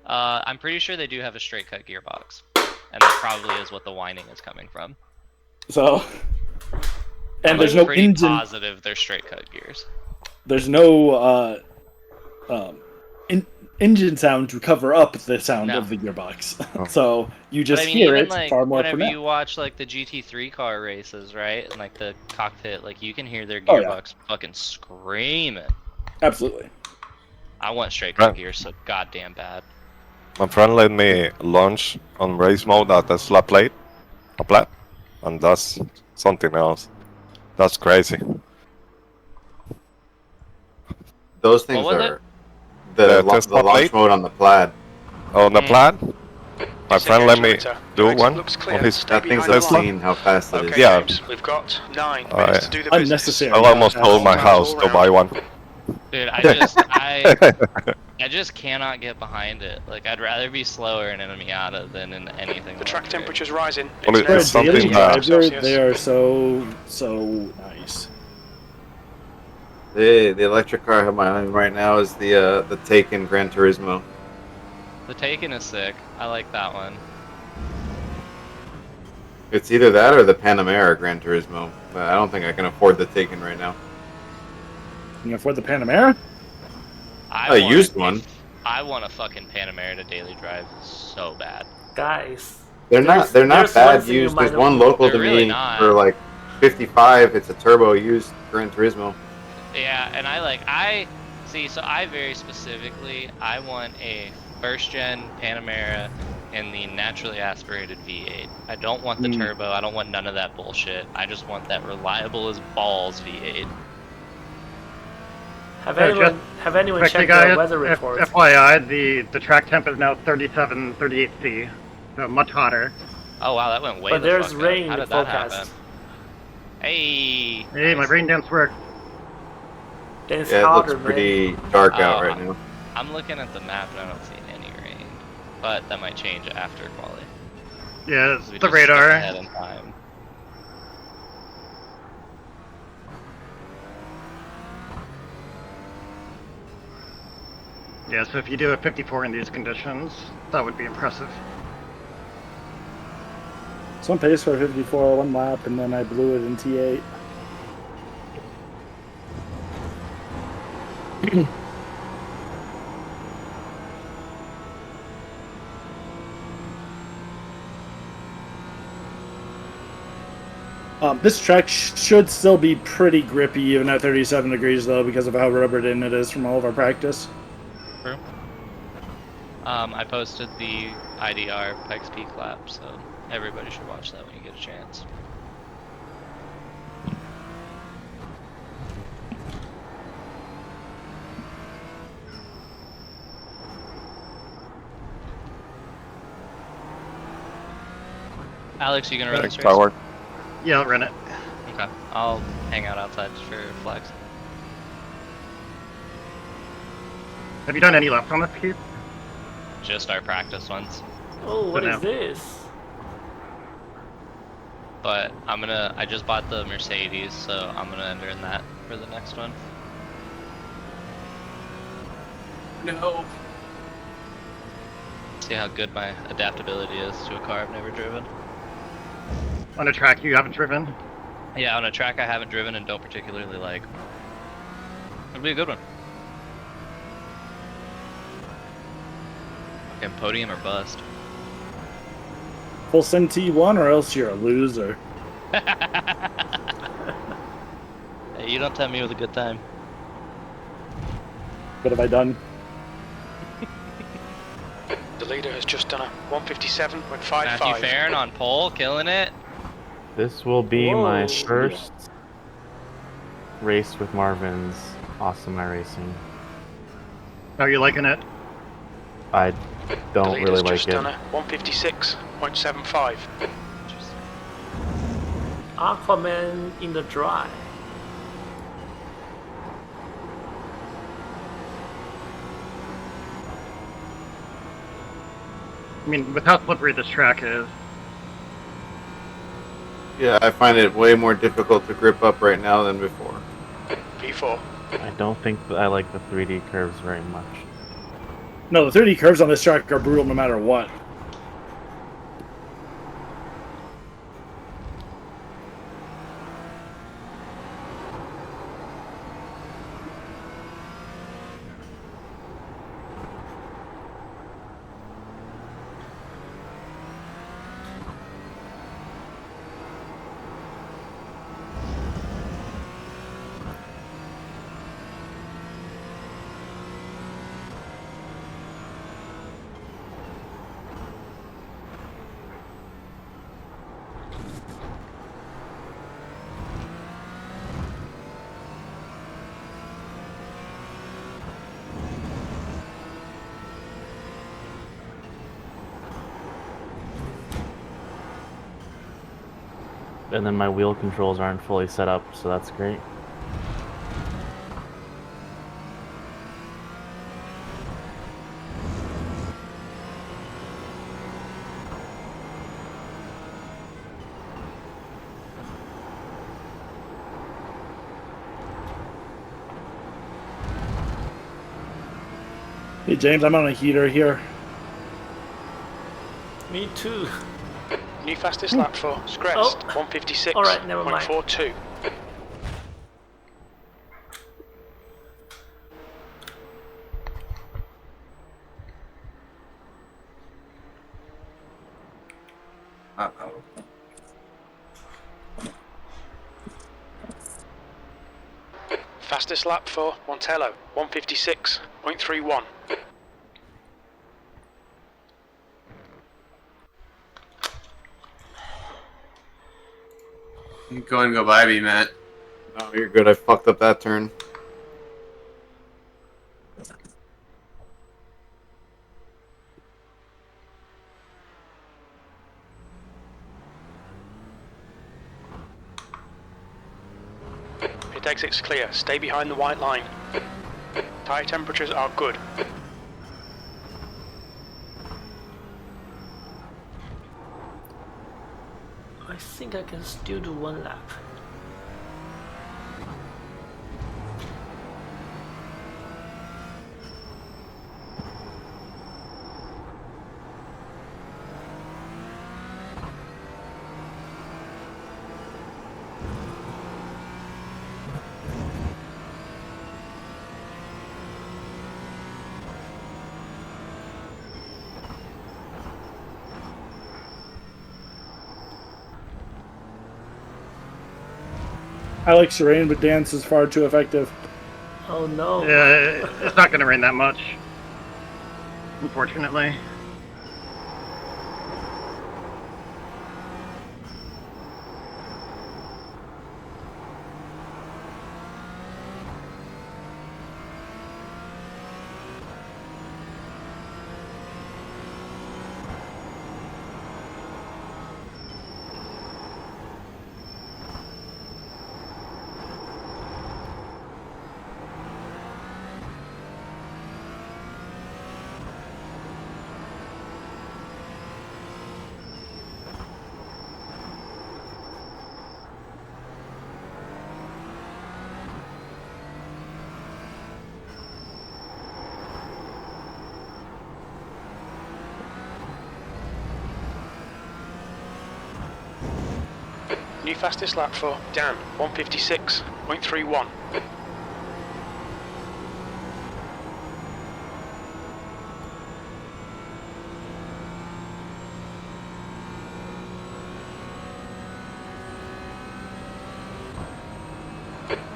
I'm pretty sure they do have a straight cut gearbox, and that probably is what the whining is coming from. So, and I'm there's no pretty engine. positive they're straight cut gears. There's no engine sound to cover up the sound No. of the gearbox. Oh. So you just But I mean, hear even it like far more whenever pronounced. you watch like the GT3 car races, right, and like the cockpit, like you can hear their Oh, yeah. gearbox fucking screaming. Absolutely. I want straight cut Right. gears so goddamn bad. My friend let me launch on race mode at a slap plate, and that's something else. That's crazy. Those things What was are The the Tesla launch plate? mode on the Plaid. On the plaid, my friend let me do one on his That thing's Tesla. obscene how fast it is. Okay, Yeah. James, we've got 9 minutes to do the Unnecessary. I almost sold my That's house all to round. buy one. Dude, I just cannot get behind it. Like I'd rather be slower in an Miata than in anything. The track electric. temperature's rising. Well, It's For a it's now daily something 55 that- driver, Celsius. they are so nice. The electric car I have my eye on right now is the Taken Gran Turismo. The Taken is sick. I like that one. It's either that or the Panamera Gran Turismo. But I don't think I can afford the Taken right now. Can you afford the Panamera? I used one. I want a fucking Panamera to daily drive so bad. Guys, They're not there's one bad thing you used. might There's not one know. local to They're really me not. for like 55. It's a turbo used Gran Turismo. Yeah, and so I very specifically, I want a first gen Panamera and the naturally aspirated V8. I don't want the turbo, I don't want none of that bullshit. I just want that reliable as balls V8. Have Yeah, anyone Quickly, checked guys, the weather report? FYI, the track temp is now 37, 38 C, so much hotter. Oh wow, that went way But the there's fuck rain up. How in the did that forecast. happen? Hey! Hey, my nice. brain dance worked. Then it's Yeah, it hotter, looks pretty dark out right now. I'm looking at the map and I don't see any rain. But that might change after quali. Yeah, 'Cause we the just skipped radar. ahead in time. Yeah, so if you do a 54 in these conditions, that would be impressive. So I'm pace for 54 one lap, and then I blew it in T8. This track should still be pretty grippy even at 37 degrees though because of how rubbered in it is from all of our practice. True. I posted the IDR Pikes Peak lap, so everybody should watch that when you get a chance. Alex, you gonna run this race? Howard. Yeah, I'll run it. Okay, I'll hang out outside for flags. Have you done any laps on this, Keith? Just our practice ones. Oh, what Good is now. this? But I just bought the Mercedes, so I'm gonna enter in that for the next one. No. See how good my adaptability is to a car I've never driven. On a track you haven't driven? Yeah, on a track I haven't driven and don't particularly like. It'll be a good one. Okay, podium or bust. Full send T1 or else you're a loser. Hey, you don't tell me with a good time. What have I done? The leader has just done a 157.55. Matthew Farron on pole, killing it. This will be my Whoa. first race with Marvin's awesome iRacing. How are you liking it? I The don't leader's really like just it. done a 156.75. Aquaman in the dry. I mean, with how slippery this track is. Yeah, I find it way more difficult to grip up right now than before. V4. I don't think that I like the 3D curves very much. No, the 30 curves on this track are brutal no matter what. And then my wheel controls aren't fully set up, so that's great. Hey, James, I'm on a heater here. Me too. New fastest lap for Screst, Oh. 156.42. Alright, never mind. Fastest lap for Montello, 156.31. Go and go by me, Matt. No, you're good. I fucked up that turn. Pit exit's clear. Stay behind the white line. Tyre temperatures are good. I think I can still do one lap. I like Serene, but Dance is far too effective. Oh no. Yeah, it's not going to rain that much. Unfortunately. New fastest lap for Dan, 156.31.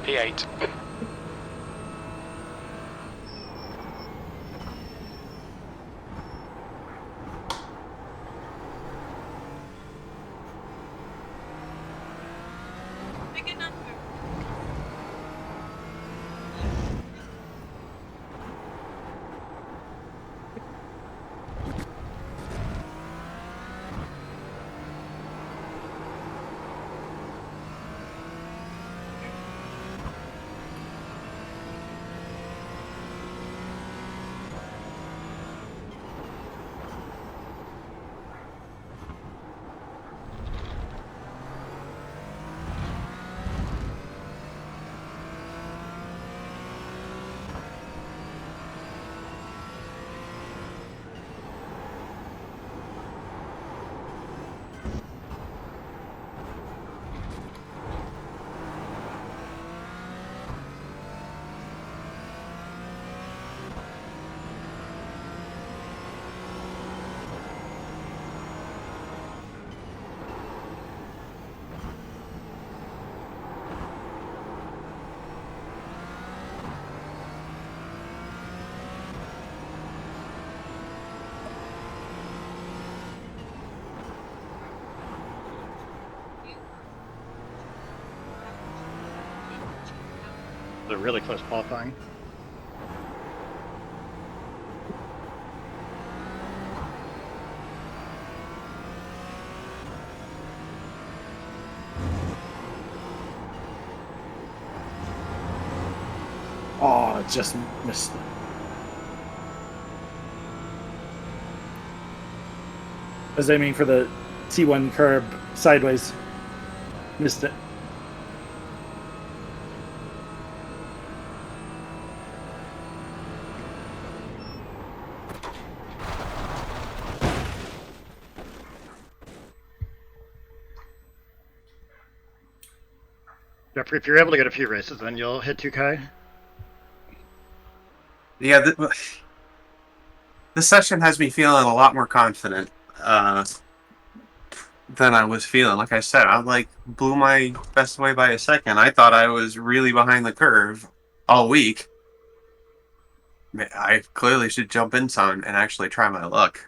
P8. a really close qualifying. Oh, just missed it. I was aiming for the T1 curb sideways. Missed it. Jeffrey, if you're able to get a few races, then you'll hit 2K. Yeah, this session has me feeling a lot more confident than I was feeling. Like I said, I like blew my best away by a second. I thought I was really behind the curve all week. I clearly should jump in some and actually try my luck.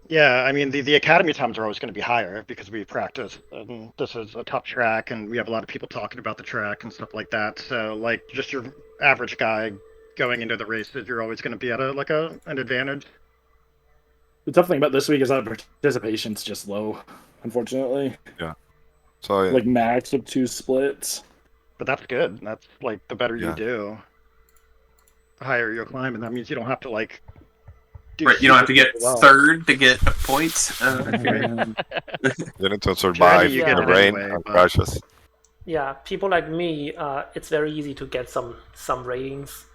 Yeah, I mean, the academy times are always going to be higher because we practice, and this is a tough track, and we have a lot of people talking about the track and stuff like that. So, like, just your average guy going into the races, you're always going to be at an advantage. The tough thing about this week is that participation's just low, unfortunately. So Like max of 2 splits. But that's good. That's like the better you Yeah. do, the higher you'll climb, and that means you don't have to like. Right, you don't have to get well. third to get points. you need to Generally, survive you the get it rain anyway, and but- crashes. Yeah, people like me, it's very easy to get some ratings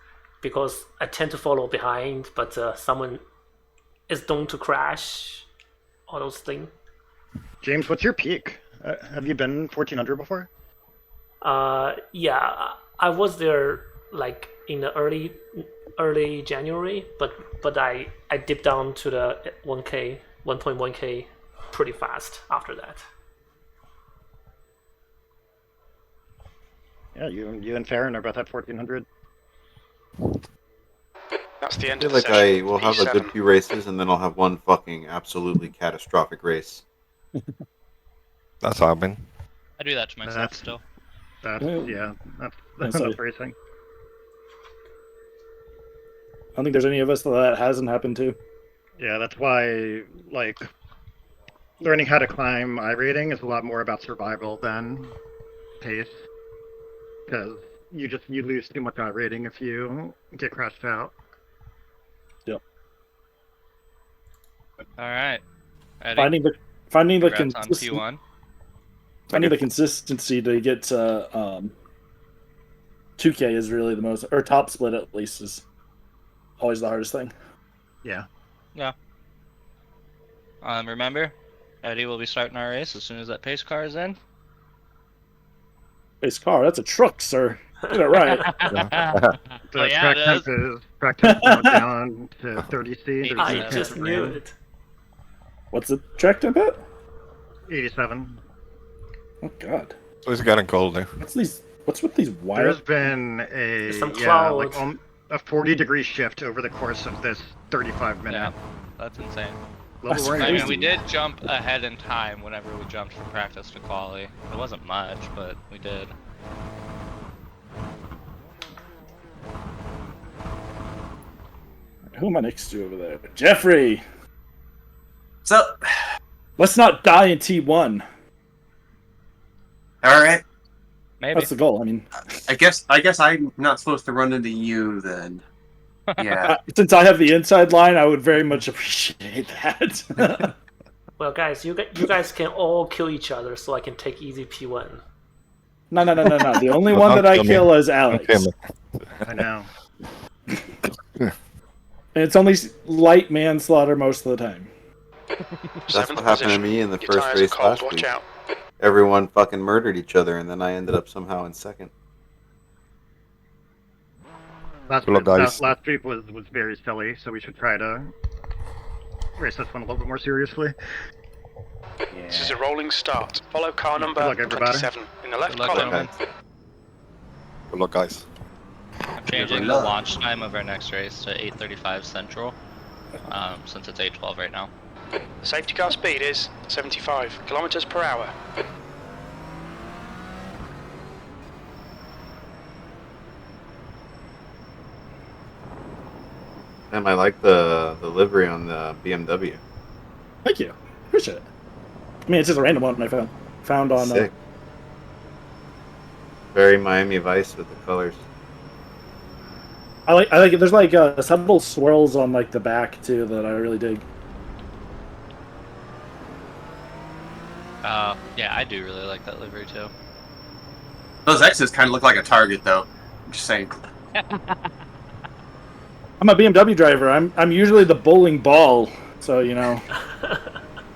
because I tend to follow behind, but someone is known to crash, all those things. James, what's your peak? Have you been 1400 before? Yeah, I was there like in the early January, but I dipped down to the 1.1k pretty fast after that. Yeah, you and Farron are both at 1400. That's the I end feel of the like session. I will have a good P7. few races, and then I'll have one fucking absolutely catastrophic race. That's happening. I do that to myself That's- still. That's Yeah. that's That's that's like- racing. I don't think there's any of us that hasn't happened to. Yeah, that's why like learning how to climb iRating is a lot more about survival than pace, because you lose too much iRating if you get crashed out. All right. Ready? Finding the Congrats on P1. finding the consistency to get to 2K is really the most, or top split at least, is always the hardest thing. Yeah. Remember, Eddie will be starting our race as soon as that pace car is in. Pace car, that's a truck, sir. Get it right. The Oh, yeah, track it temp is. is track temp now down to 30C. I Yeah, just there's knew rain. it. What's the track temp at? 87. Oh god. So it's getting colder. What's with these wires? There's been There's some like clouds. a 40-degree shift over the course of this 35-minute. Yeah, that's insane. That's Level I range. mean, we did jump ahead in time whenever we jumped from practice to quali. It wasn't much, but we did. Who am I next to over there? Jeffrey! So, Let's not die in T1. all right. Maybe. That's the goal. I mean, I guess I'm not supposed to run into you then. Yeah. since I have the inside line, I would very much appreciate that. Well, guys, you guys can all kill each other, so I can take easy P1. No. The only Well, one that I don't kill is Alex. Okay, I know. And it's only light manslaughter most of the time. That's Seventh what happened to position. me in the Your first tires are race cold, last watch week. out. Everyone fucking murdered each other, and then I ended up somehow in second. Last Hello, week, guys. last week was very silly, so we should try to race this one a little bit more seriously. This is a rolling start. Follow car number luck, everybody. 27 in the left Good luck, column. gentlemen. Good luck, guys. I'm changing the launch time of our next race to 8:35 Central, since it's 8:12 right now. The safety car speed is 75 kilometers per hour. Damn, I like the livery on the BMW. Thank you. Appreciate it. I mean, it's just a random one I found on. Sick. Very Miami Vice with the colors. I like it. There's like subtle swirls on like the back too that I really dig. Yeah, I do really like that livery too. Those X's kind of look like a Target, though. I'm just saying. I'm a BMW driver. I'm usually the bowling ball, so you know.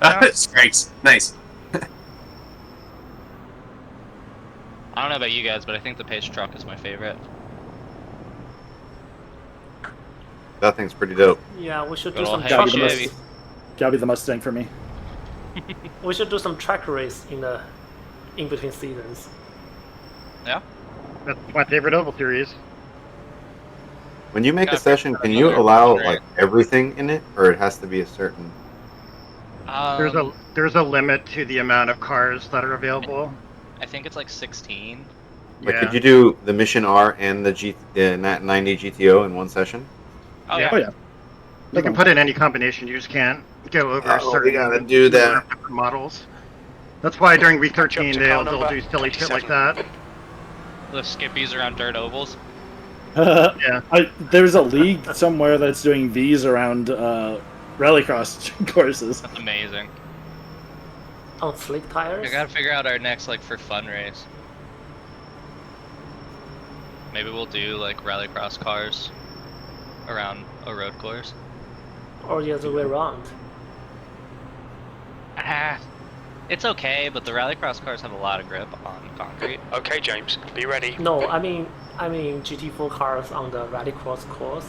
It's great. Nice. I don't know about you guys, but I think the Pace truck is my favorite. That thing's pretty dope. Yeah, we should do Good some old track Chevy. race. Gotta be the Mustang for me. We should do some track race in between seasons. Yeah. That's my favorite oval series. When you make Yeah, a session, can you another allow one, right? like everything in it, or it has to be a certain? There's a limit to the amount of cars that are available. I think it's like 16. Like, Yeah. could you do the Mission R and the Nat 90 GTO in one session? Oh Yeah. Oh yeah. You can put in any combination. You just can't go over Oh, we certain gotta do that. different models. That's why during week Catch up 13 to they'll car number do silly shit like 27. that. The skippies around dirt ovals. Yeah. There's a league somewhere that's doing V's around rallycross courses. That's amazing. On slick tires? We gotta figure out our next like for fun race. Maybe we'll do like rallycross cars around a road course. Or the other way around? It's okay, but the rallycross cars have a lot of grip on concrete. Okay, James, be ready. No, I mean GT4 cars on the rallycross course.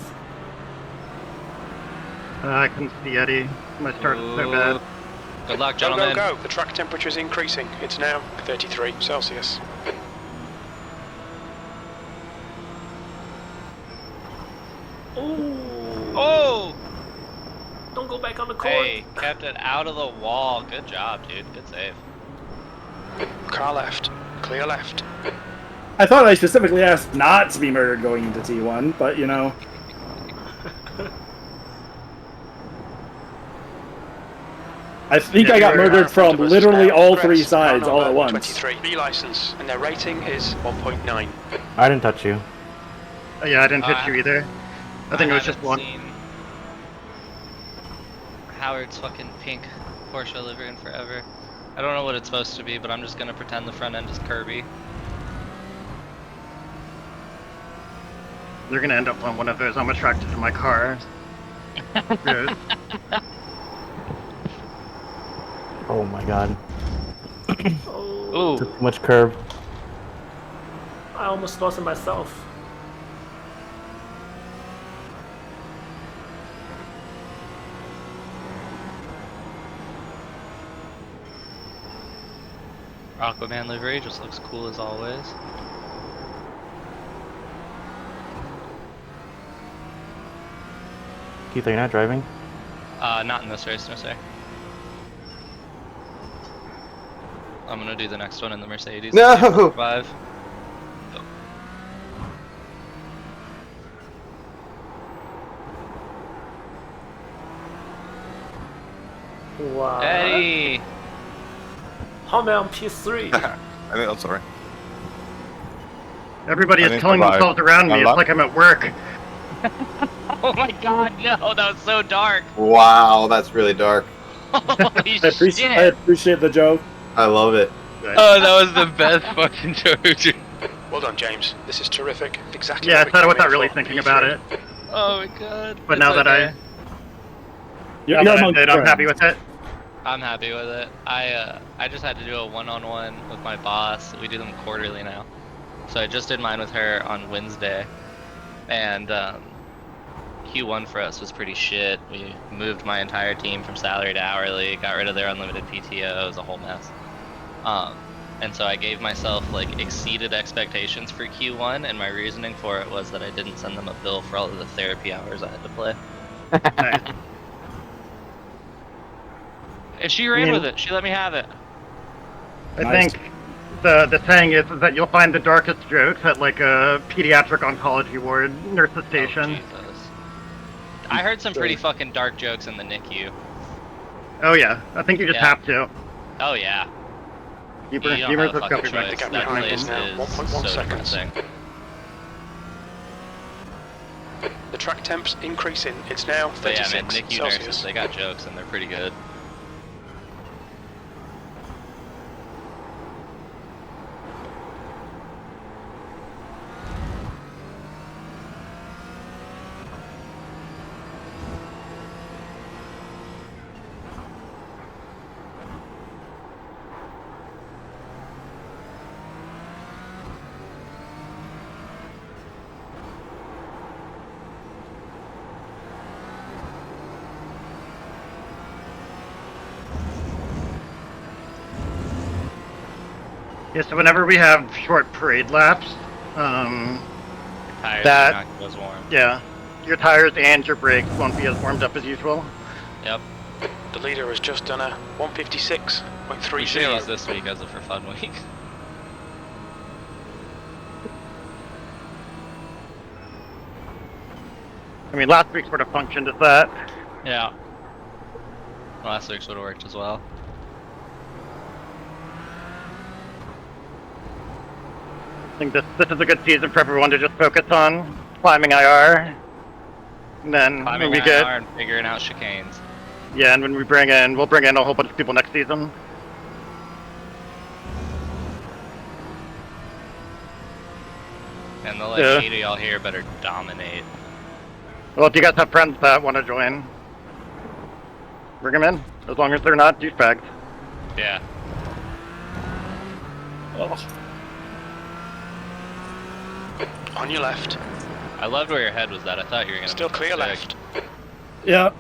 I couldn't see Eddie. My start is so bad. Good luck, Go, gentlemen. go, go. The track temperature is increasing. It's now 33 Celsius. Oh! Oh! Don't go back on the court. Hey, kept it out of the wall. Good job, dude. Good save. Car left. Clear left. I thought I specifically asked not to be murdered going into T1, but you know. I think I got murdered from literally all three sides all at once. 23 B license, and their rating is 1.9. I didn't touch you. Yeah, I didn't hit you either. I think it was just haven't one. seen Howard's fucking pink Porsche livery in forever. I don't know what it's supposed to be, but I'm just gonna pretend the front end is Kirby. You're gonna end up on one of those. I'm attracted to my car. Good. Oh my god. Oh, Ooh. Too much curve. I almost lost it myself. Aquaman livery just looks cool as always. Keith, are you not driving? Not in this race, no sir. I'm gonna do the next one in the Mercedes. No! 5. Wow. Eddie! How am I on P3? I'm sorry. Everybody I is didn't killing survive. themselves around me. I'm It's not- like I'm at work. Oh my god, no, that was so dark. Wow, that's really dark. Holy I shit. appreciate the joke. I love it. Oh, that was the best fucking joke. Well done, James. This is terrific. Exactly. Yeah, I what we started came without in really for. thinking P3. about it. Oh my god. But It's now that okay. You're now that I among did, I'm friends. happy with it. I'm happy with it. I just had to do a one-on-one with my boss. We do them quarterly now. So I just did mine with her on Wednesday. And Q1 for us was pretty shit. We moved my entire team from salary to hourly, got rid of their unlimited PTO. It was a whole mess. And so I gave myself like exceeded expectations for Q1, and my reasoning for it was that I didn't send them a bill for all of the therapy hours I had to play. Nice. And she ran mean- with it. She let me have it. I Nice. think the saying is that you'll find the darkest jokes at like a pediatric oncology ward, nurse's Oh, station. Jesus. I heard some pretty fucking dark jokes in the NICU. Oh yeah, I think you just Yeah. have to. Oh yeah. You don't Humor's have a fucking discovery choice. back. The gap That behind place is now is 1.1 so seconds. depressing. The track temp's increasing. It's now But yeah, 36 man, NICU Celsius. nurses, they got jokes and they're pretty good. Yeah, so whenever we have short parade laps, Tires That- are not as warm. yeah, your tires and your brakes won't be as warmed up as usual. Yep. The leader has just done a We should 156.30. use this week as a for fun week. I mean, last week sort of functioned as that. Yeah. Last week's would have worked as well. I think this is a good season for everyone to just focus on climbing IR. And then Climbing when we IR get, and figuring out chicanes. yeah, and when we'll bring in a whole bunch of people next season. And the like Yeah. 8 of y'all here better dominate. Well, if you guys have friends that want to join, bring them in, as long as they're not douchebags. Yeah. Oh, On your left. I loved where your head was at. I thought you were gonna Still be clear sick. left. yeah.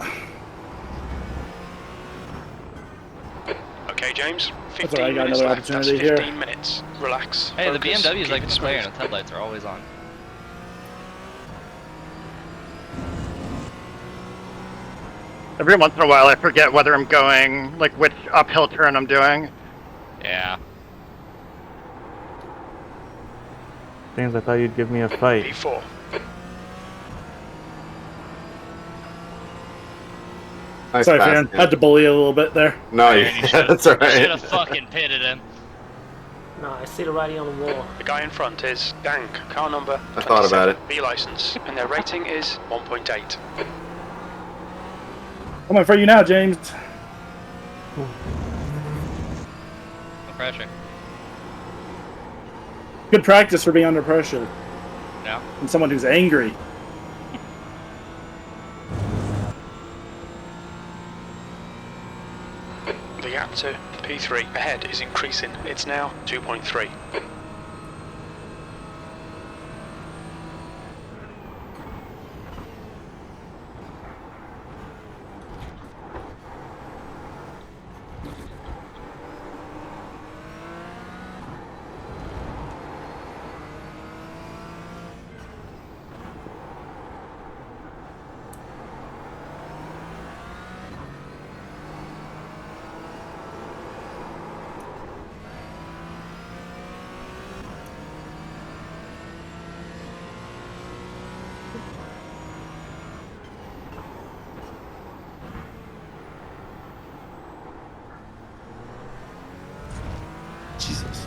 Okay, James. That's 15 all right, I got minutes another left. That's opportunity here. 15 minutes. Relax. Hey, the Focus, BMW's keep like it a player and smooth. its headlights are always on. Every once in a while, I forget whether I'm going, like, which uphill turn I'm doing. Yeah. James, I thought you'd give me a fight. P4. Nice Sorry, pass, Farron. Ken. Had to bully you a little bit there. No, Aaron, yeah, you should've- that's all You should right. have fucking pitted him. No, I see the writing on the wall. The guy in front is Dang, car number I thought about 27, B license, and their rating is 1.8. Coming for you now, James. No pressure. Good practice for being under pressure. Yeah. And someone who's angry. The gap to P3 ahead is increasing. It's now 2.3. Jesus.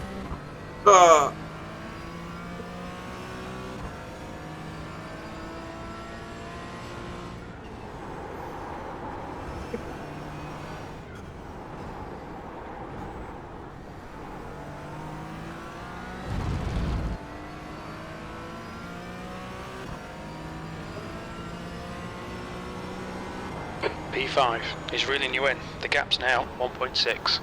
P5 is reeling you in. The gap's now 1.6.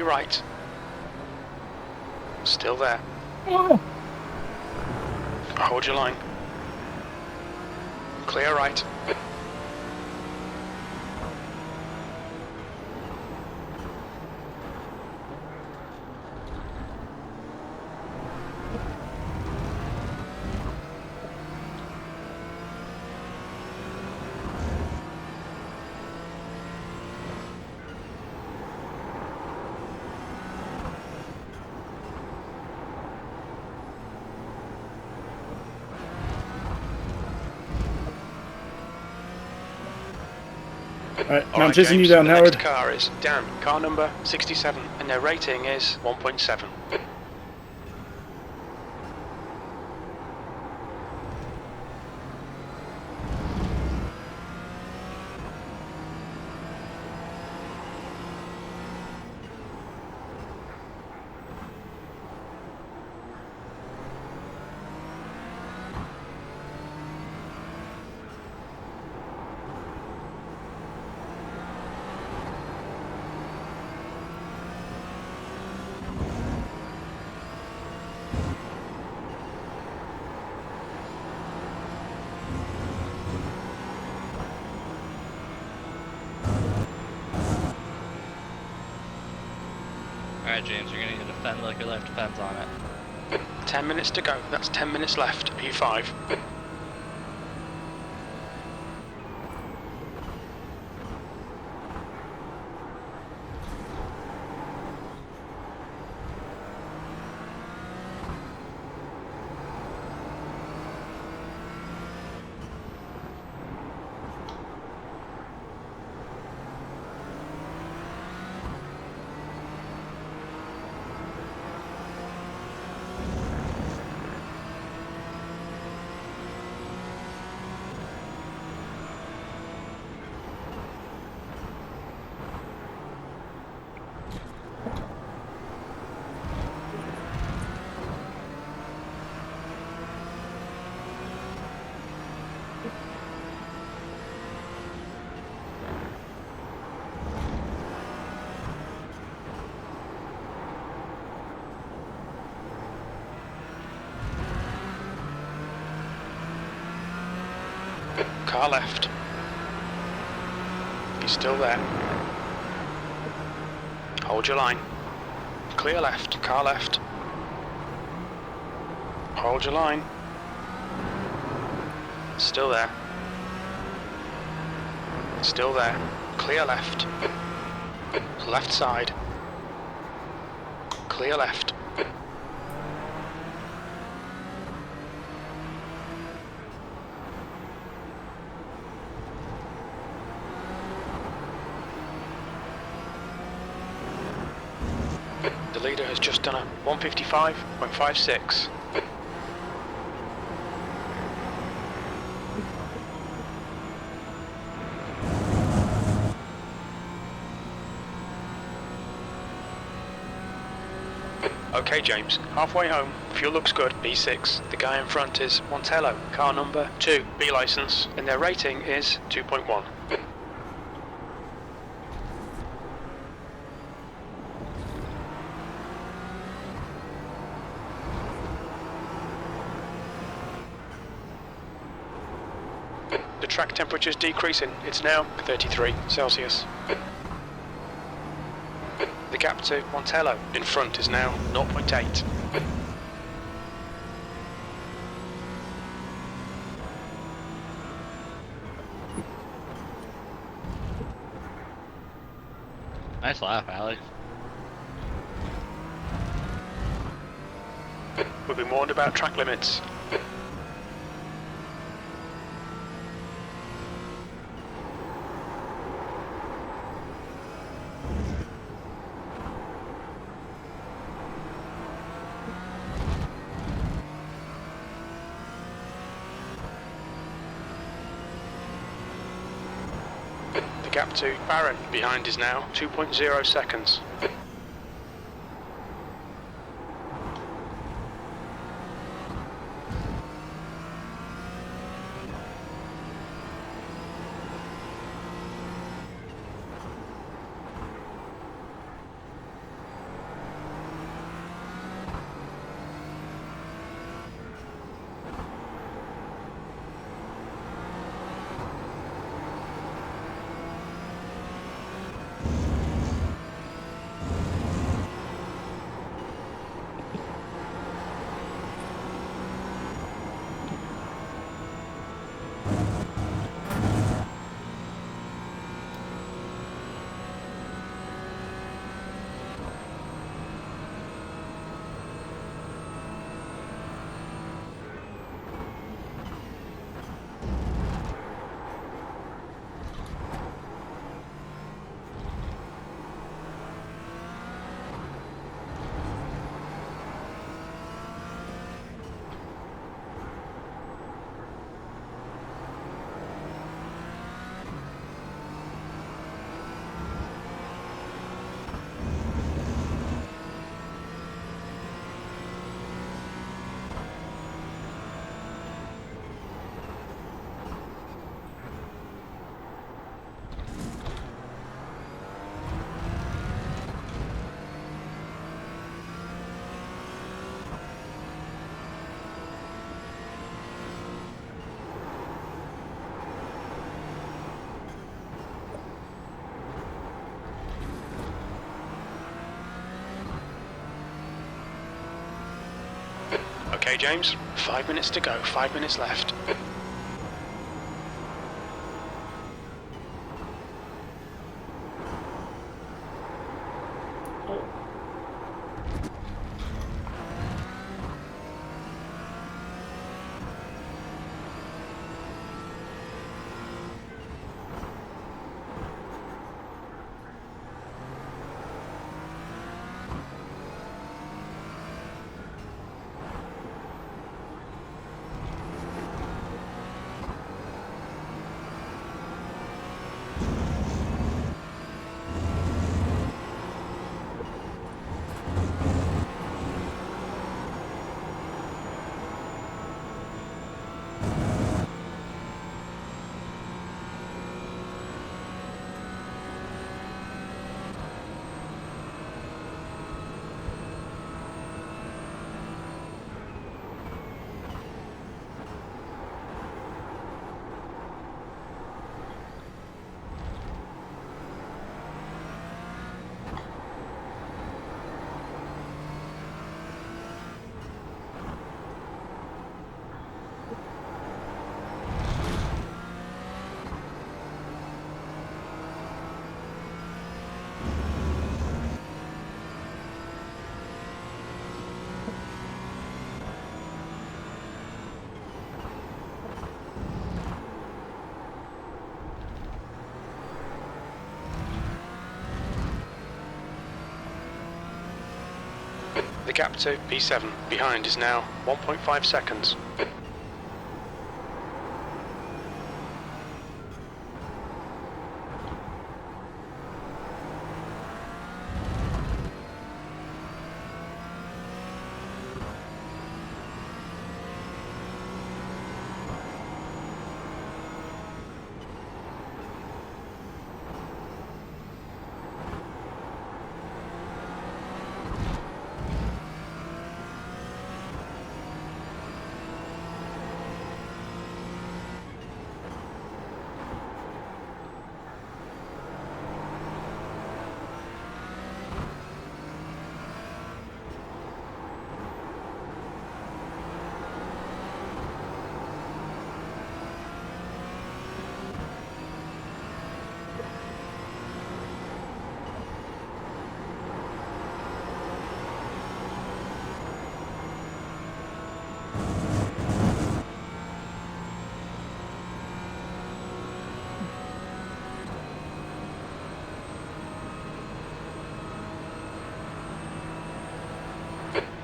your right. Still there. Oh. Hold your line. Clear right. Alright, now I'm Alright, chasing you James, down, the Howard. next car is Dan, car number 67, and their rating is 1.7. Alright, James, you're gonna need a fend like your life depends on it. 10 minutes to go, that's 10 minutes left, P5. Car left. He's still there. Hold your line. Clear left, car left. Hold your line. Still there. Still there. Clear left. Left side. Clear left. The leader has just done a 155.56. Okay, James, halfway home. Fuel looks good, B6. The guy in front is Montello, car number 2, B license, and their rating is 2.1. The track temperature is decreasing. It's now 33 Celsius. The gap to Montello in front is now 0.8. Nice laugh, Alex. We've been warned about track limits. The gap to Barron behind is now 2.0 seconds. Okay, James, 5 minutes to go, 5 minutes left. The gap to P7 behind is now 1.5 seconds.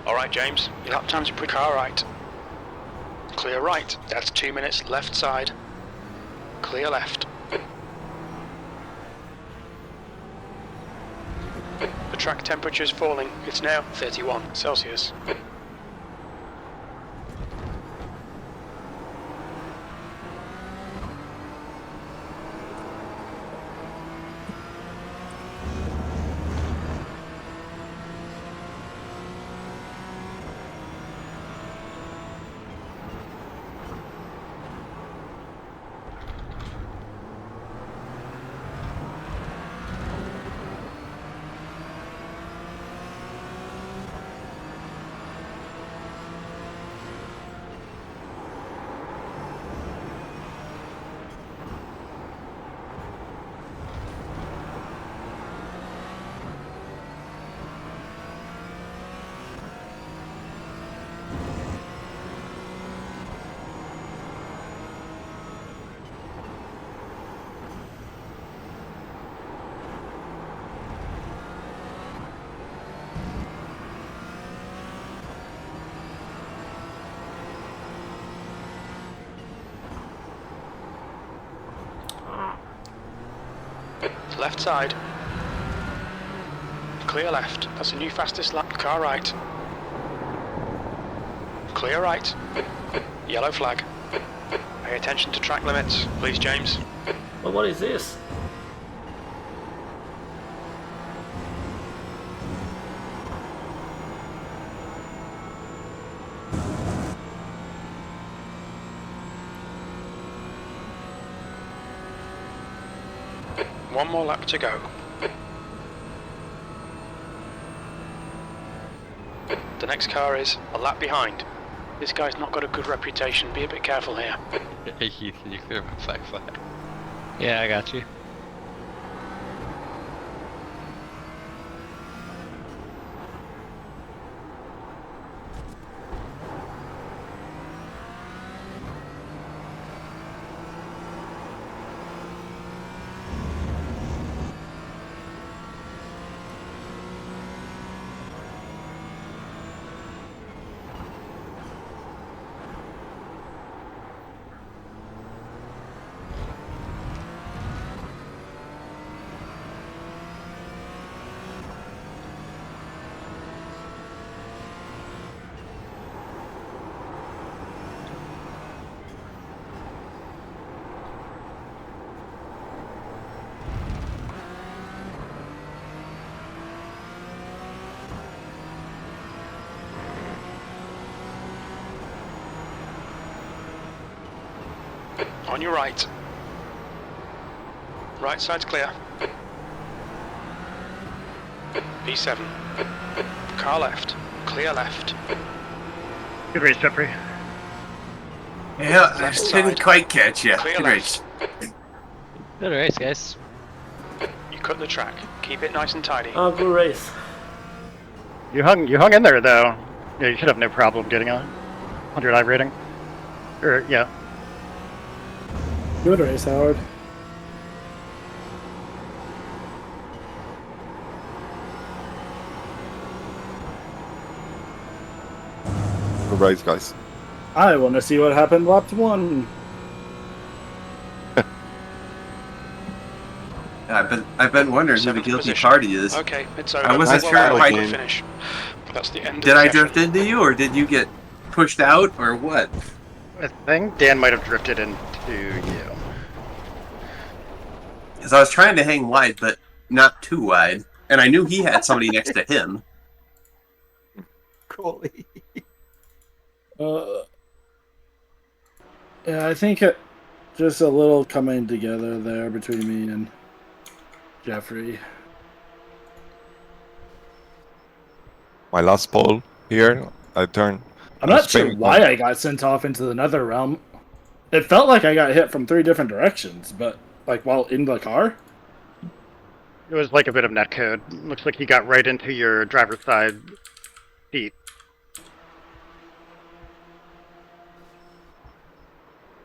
Alright, James, your lap time's pretty car right. Clear right, that's 2 minutes left side. Clear left. The track temperature is falling, it's now 31 Celsius. Left side. Clear left. That's the new fastest lap. Car right. Clear right. Yellow flag. Pay attention to track limits, please, James. Well, what is this? One more lap to go. The next car is a lap behind. This guy's not got a good reputation. Be a bit careful here. you clear my flag flag. Yeah, I got you. On your right. Right side's clear. B7. Car left. Clear left. Good race, Jeffrey. Yeah, I Left didn't side. quite catch you. Clear Good left. race. Good race, guys. You cut the track. Keep it nice and tidy. Oh, good race. You hung in there though. Yeah, you should have no problem getting a 100 rating. Or yeah. Good race, Howard. Good race, guys. I want to see what happened lap 1. I've been wondering who the Seventh guilty position. party is. Okay, it's over. I wasn't Well, sure well, if I good did. finish. That's the end. Did of the I session. drift into you, or did you get pushed out, or what? I think Dan might have drifted into you. Because I was trying to hang wide, but not too wide, and I knew he had somebody next to him. Coley. Yeah, I think just a little coming together there between me and Jeffrey. My last pole here, I turned. I'm not sure why I got sent off into the nether realm. It felt like I got hit from 3 different directions, but like while in the car. It was like a bit of netcode. Looks like you got right into your driver's side seat.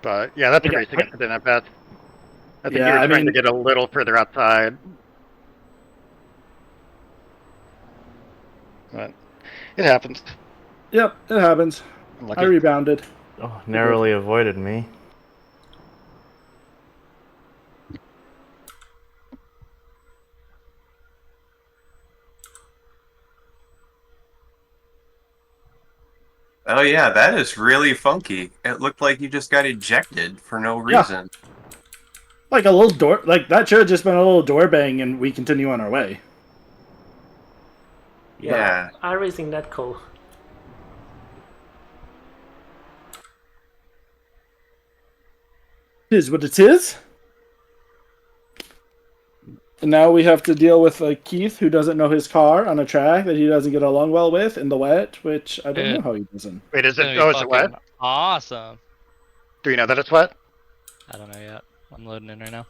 But yeah, that's a racing incident, I bet. I think you were trying to get a little further outside. But it happens. Yep, it happens. I rebounded. Oh, narrowly avoided me. Oh yeah, that is really funky. It looked like you just got ejected for no reason. Yeah. Like a little door, like that should have just been a little door bang, and we continue on our way. Yeah. iRacing netcode. Is what it is. And now we have to deal with Keith, who doesn't know his car on a track that he doesn't get along well with in the wet, which I don't know how he doesn't. Wait, is it? Oh, is it wet? Awesome. Do you know that it's wet? I don't know yet. I'm loading in right now.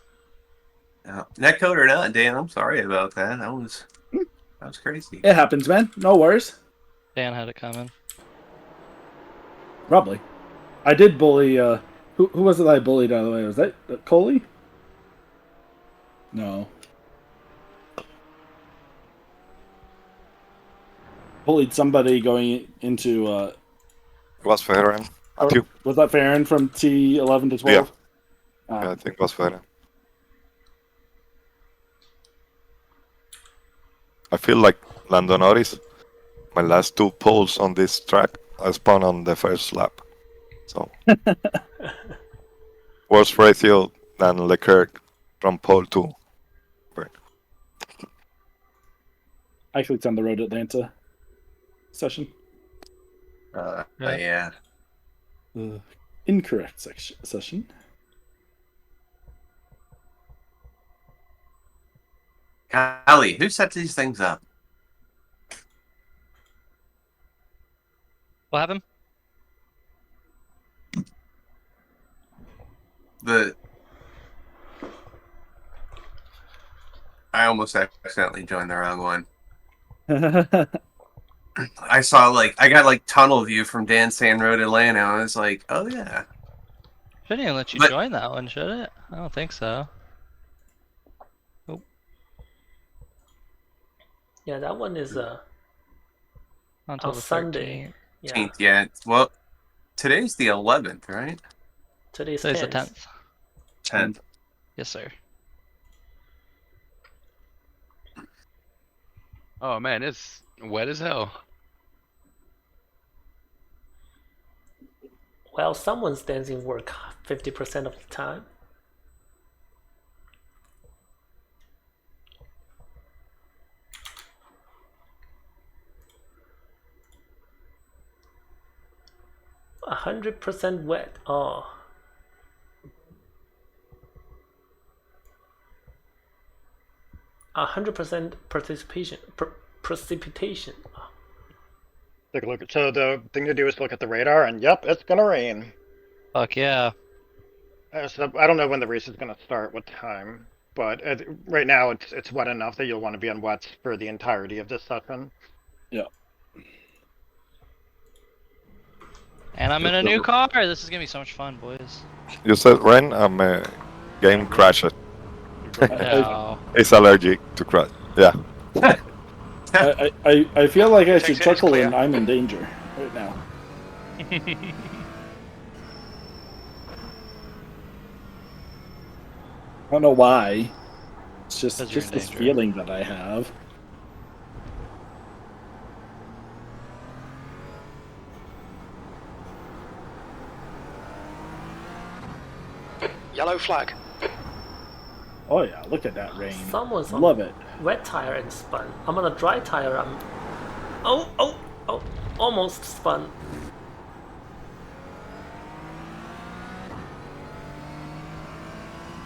Netcode or not, Dan, I'm sorry about that. That was crazy. It happens, man. No worries. Dan had it coming. Probably. I did bully. Who was it that I bullied, by the way? Was that Coley? No. Bullied somebody going into. It was Ferren. Matthew. Was that Farron from T11 to 12? Yeah, I think it was Ferren. I feel like Lando Norris. My last 2 poles on this track, I spun on the first lap. So worse ratio than Leclerc from pole 2. Actually, it's on the road to Atlanta session. Yeah. Incorrect session. Callie, who set these things up? What happened? I almost accidentally joined the wrong one. I saw I got tunnel view from Dan Sand Road Atlanta. I was like, oh yeah. Shouldn't even let you But- join that one, should it? I don't think so. Yeah, that one is Until on the Sunday. 13th. Yeah, Yeah. Well, today's the 11th, right? today's Today's the 10th. 10th. 10th. Yes, sir. Oh man, it's wet as hell. Well, someone's dancing work 50% of the time. A 100% wet. Oh. A 100% precipitation. Take a look. So the thing to do is look at the radar, and yep, it's gonna rain. Fuck yeah. So I don't know when the race is gonna start, what time, but right now it's wet enough that you'll want to be on wets for the entirety of this session. Yeah. And I'm in a new car. This is gonna be so much fun, boys. You said rain, game crashed. No. It's allergic to crash. Yeah. I feel like I should Exit is chuckle clear. and I'm in danger right now. I don't know why. It's just 'Cause you're in this danger. feeling that I have. Yellow flag. Oh yeah, look at that rain. Someone's on Love it. wet tire and spun. I'm on a dry tire. I'm. Oh! Almost spun.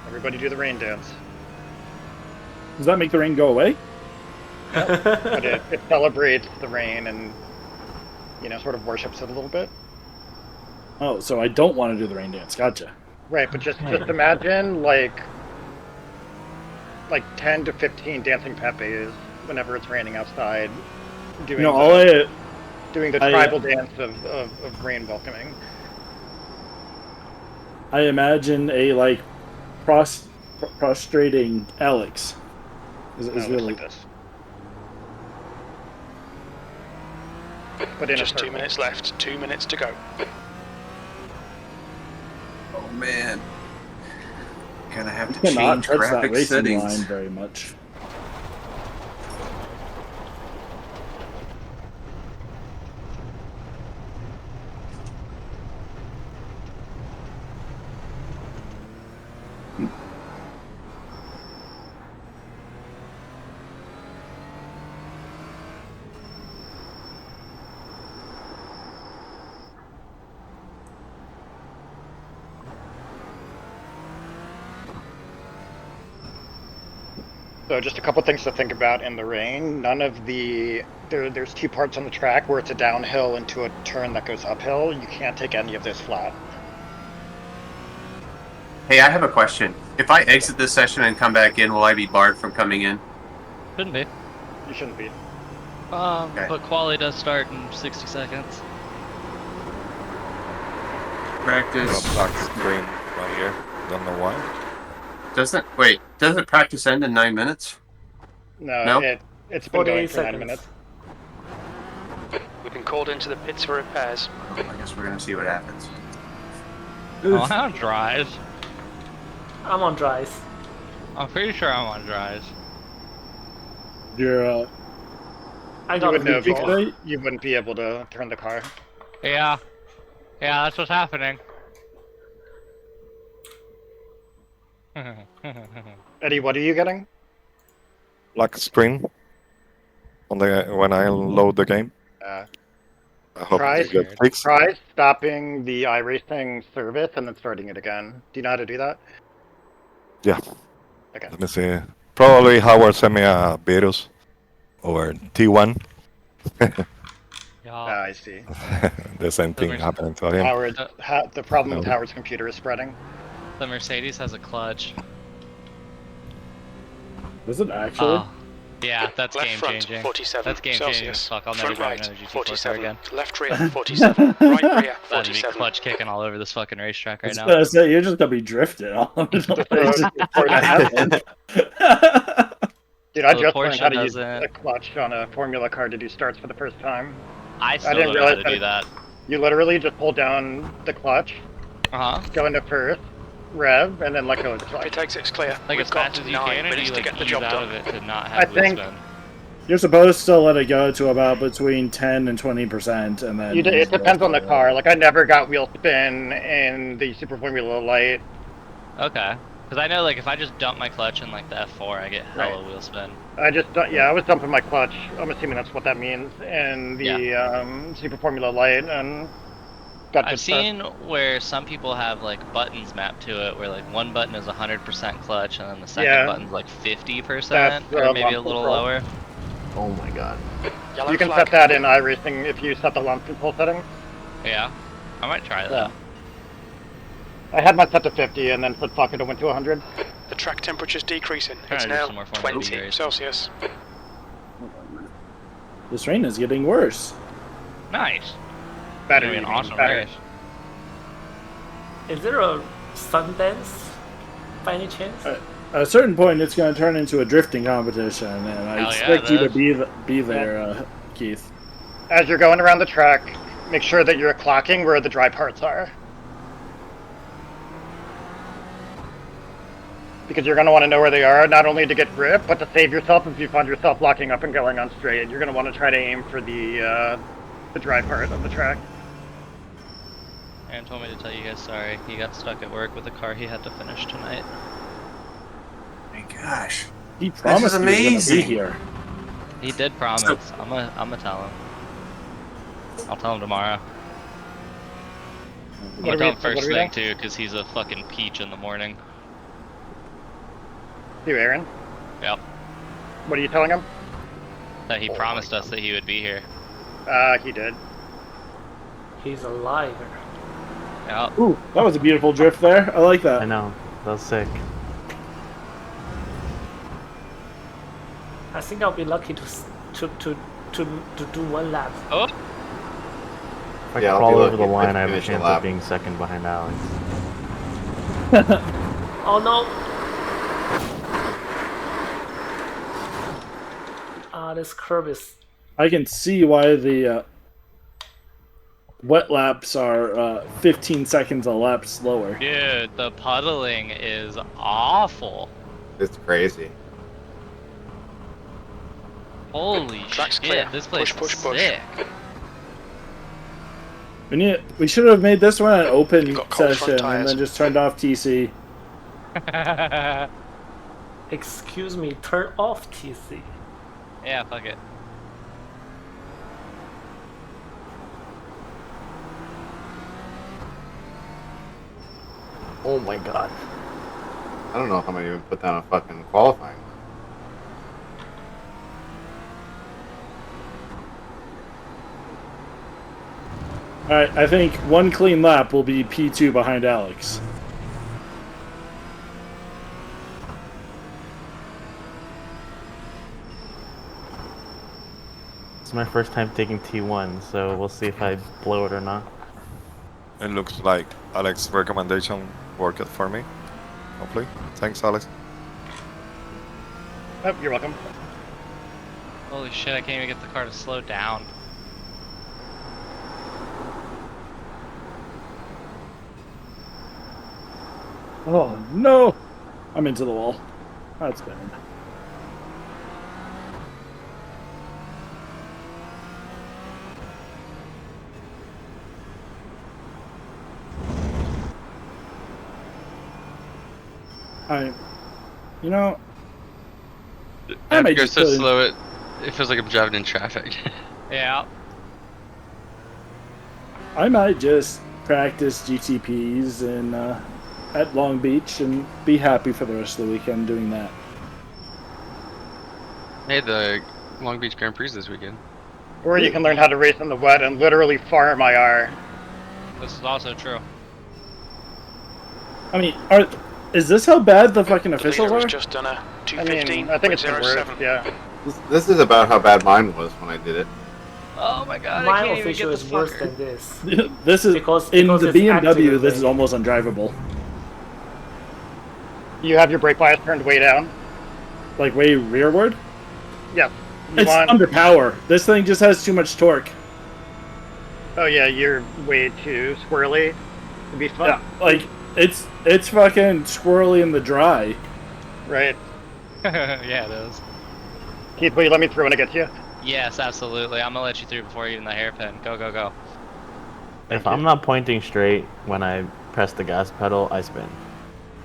Everybody do the rain dance. Does that make the rain go away? But it celebrates the rain and, sort of worships it a little bit. Oh, so I don't want to do the rain dance. Gotcha. Right, but just imagine like 10 to 15 dancing Pepes whenever it's raining outside, doing the tribal dance of rain welcoming. I imagine a prostrating Alex. Is No, it looks really like this. But in Just a 2 circle. minutes left. 2 minutes to go. Oh man. Gonna have to cannot change touch that graphic racing settings. line very much. So just a couple things to think about in the rain. None of there's two parts on the track where it's a downhill into a turn that goes uphill. You can't take any of this flat. Hey, I have a question. If I exit this session and come back in, will I be barred from coming in? Shouldn't be. You shouldn't be. Okay. But quali does start in 60 seconds. Practice. Black screen right here. Don't know why. Doesn't practice end in 9 minutes? No, No? it's been going 48 for 9 seconds. minutes. We've been called into the pits for repairs. Well, I guess we're gonna see what happens. Oh, I'm on dries. I'm on dries. I'm pretty sure I'm on dries. You're I You got would know Big recall. day? because you wouldn't be able to turn the car. Yeah. Yeah, that's what's happening. Eddie, what are you getting? Black screen on the when I load the game. Uh, I hope Try- it gets fixed. Try stopping the iRacing service and then starting it again. Do you know how to do that? Yeah. Okay. Let me see. Probably Howard sent me a virus or T1. Yeah. I see. The same thing Mercedes- happened to him. Howard, the problem with Howard's computer is spreading. The Mercedes has a clutch. Does it actually? Oh, yeah, that's Left game front, changing. 47 That's game changing as Celsius. fuck. I'll never Front drive right, another GT4 car 47. again. Left rear, 47. Right rear, That'd be 47. clutch kicking all over this fucking racetrack I right was now. gonna say, you're just gonna be drifting all over the place. Dude, I So the just Porsche learned how to use doesn't- a clutch on a Formula car to do starts for the first time. I still didn't don't know how realize to do that. You literally just pull down the clutch, go into first, rev, and then let go of the clutch. Pit exit's clear. Like We've as got fast as you 9 can, or do minutes you to like get the ease job out done. of it to not I have wheel think- spin? You're supposed to let it go to about between 10 and 20%, and then It depends on the car. Like, I never got wheel spin in the Super Formula Light. Okay. Because I know, like, if I just dump my clutch in, like, the F4, I get hella Right. wheel spin. I was dumping my clutch. I'm assuming that's what that means. And the Super Formula Light, and got I've good stuff. seen where some people have, like, buttons mapped to it, where, like, one button is 100% clutch, and then the second Yeah. button's, like, 50%, That's, or maybe a launch little control. lower. Oh my god. Yellow You can flag. set that in iRacing if you set the launch control setting. Yeah. I might try that. I had mine set to 50 and then said fuck it and went to 100. The track temperature's decreasing. Trying It's to do now some more Formula B 20 racing. Celsius. This rain is getting worse. Nice. Better, Gonna be an you mean, awesome better. race. Is there a sun dance by any chance? At a certain point, it's going to turn into a drifting competition, and I Hell yeah, expect you to it be there, Keith. As you're going around the track, make sure that you're clocking where the dry parts are. Because you're going to want to know where they are, not only to get grip, but to save yourself if you find yourself locking up and going on straight. You're going to want to try to aim for the dry part of the track. Aaron told me to tell you guys sorry. He got stuck at work with a car he had to finish tonight. My gosh. He promised he was going to be amazing. here. He did promise. I'm gonna tell him. I'll tell him tomorrow. I'm gonna tell him first thing too, because he's a fucking peach in the morning. You, Aaron? Yep. What are you telling him? That he promised us that he would be here. He did. He's a liar. Yep. Ooh, that was a beautiful drift there. I like that. I know. That was sick. I think I'll be lucky to do one lap. Oh, If I Yeah, I'll crawl be over the lucky line, to I have a finish the chance lap. of being second behind Alex. Oh no! This curve is... I can see why the wet laps are 15 seconds a lap slower. dude, the puddling is awful. It's crazy. Holy Track's shit, clear. this place Push, is push, push. sick. We should have made this one an open You've got cold front session and tyres. then just turned off TC. Excuse me, turn off TC. Yeah, fuck it. Oh my god. I don't know if I'm gonna even put down a fucking qualifying. Alright, I think one clean lap will be P2 behind Alex. It's my first time taking T1, so we'll see if I blow it or not. It looks like Alex's recommendation worked for me. Hopefully. Thanks, Alex. Oh, you're welcome. Holy shit, I can't even get the car to slow down. Oh no! I'm into the wall. That's bad. You know, I have to might go just so put in- slow it feels like I'm driving in traffic. Yeah. I might just practice GTPs at Long Beach and be happy for the rest of the weekend doing that. Hey, the Long Beach Grand Prix this weekend. Or you can learn how to race in the wet and literally farm IR. This is also true. I mean, is this how bad the fucking The officials leader has are? just done a I 215. mean, I think it's been worse, 07. yeah. This is about how bad mine was when I did it. Oh my god, I My can't even get official this is worse fucker. than this. This is Because in the it's BMW. This activated. is almost undrivable. You have your brake bias turned way down. Like way rearward. Yeah. It's under power. This thing just has too much torque. Oh yeah, you're way too squirrely to be fun. Yeah, like it's fucking squirrely in the dry. Right. Yeah, it is. Keith, will you let me through when I get to you? Yes, absolutely. I'm gonna let you through before even the hairpin. Go, go, go. If I'm not pointing straight when I press the gas pedal, I spin.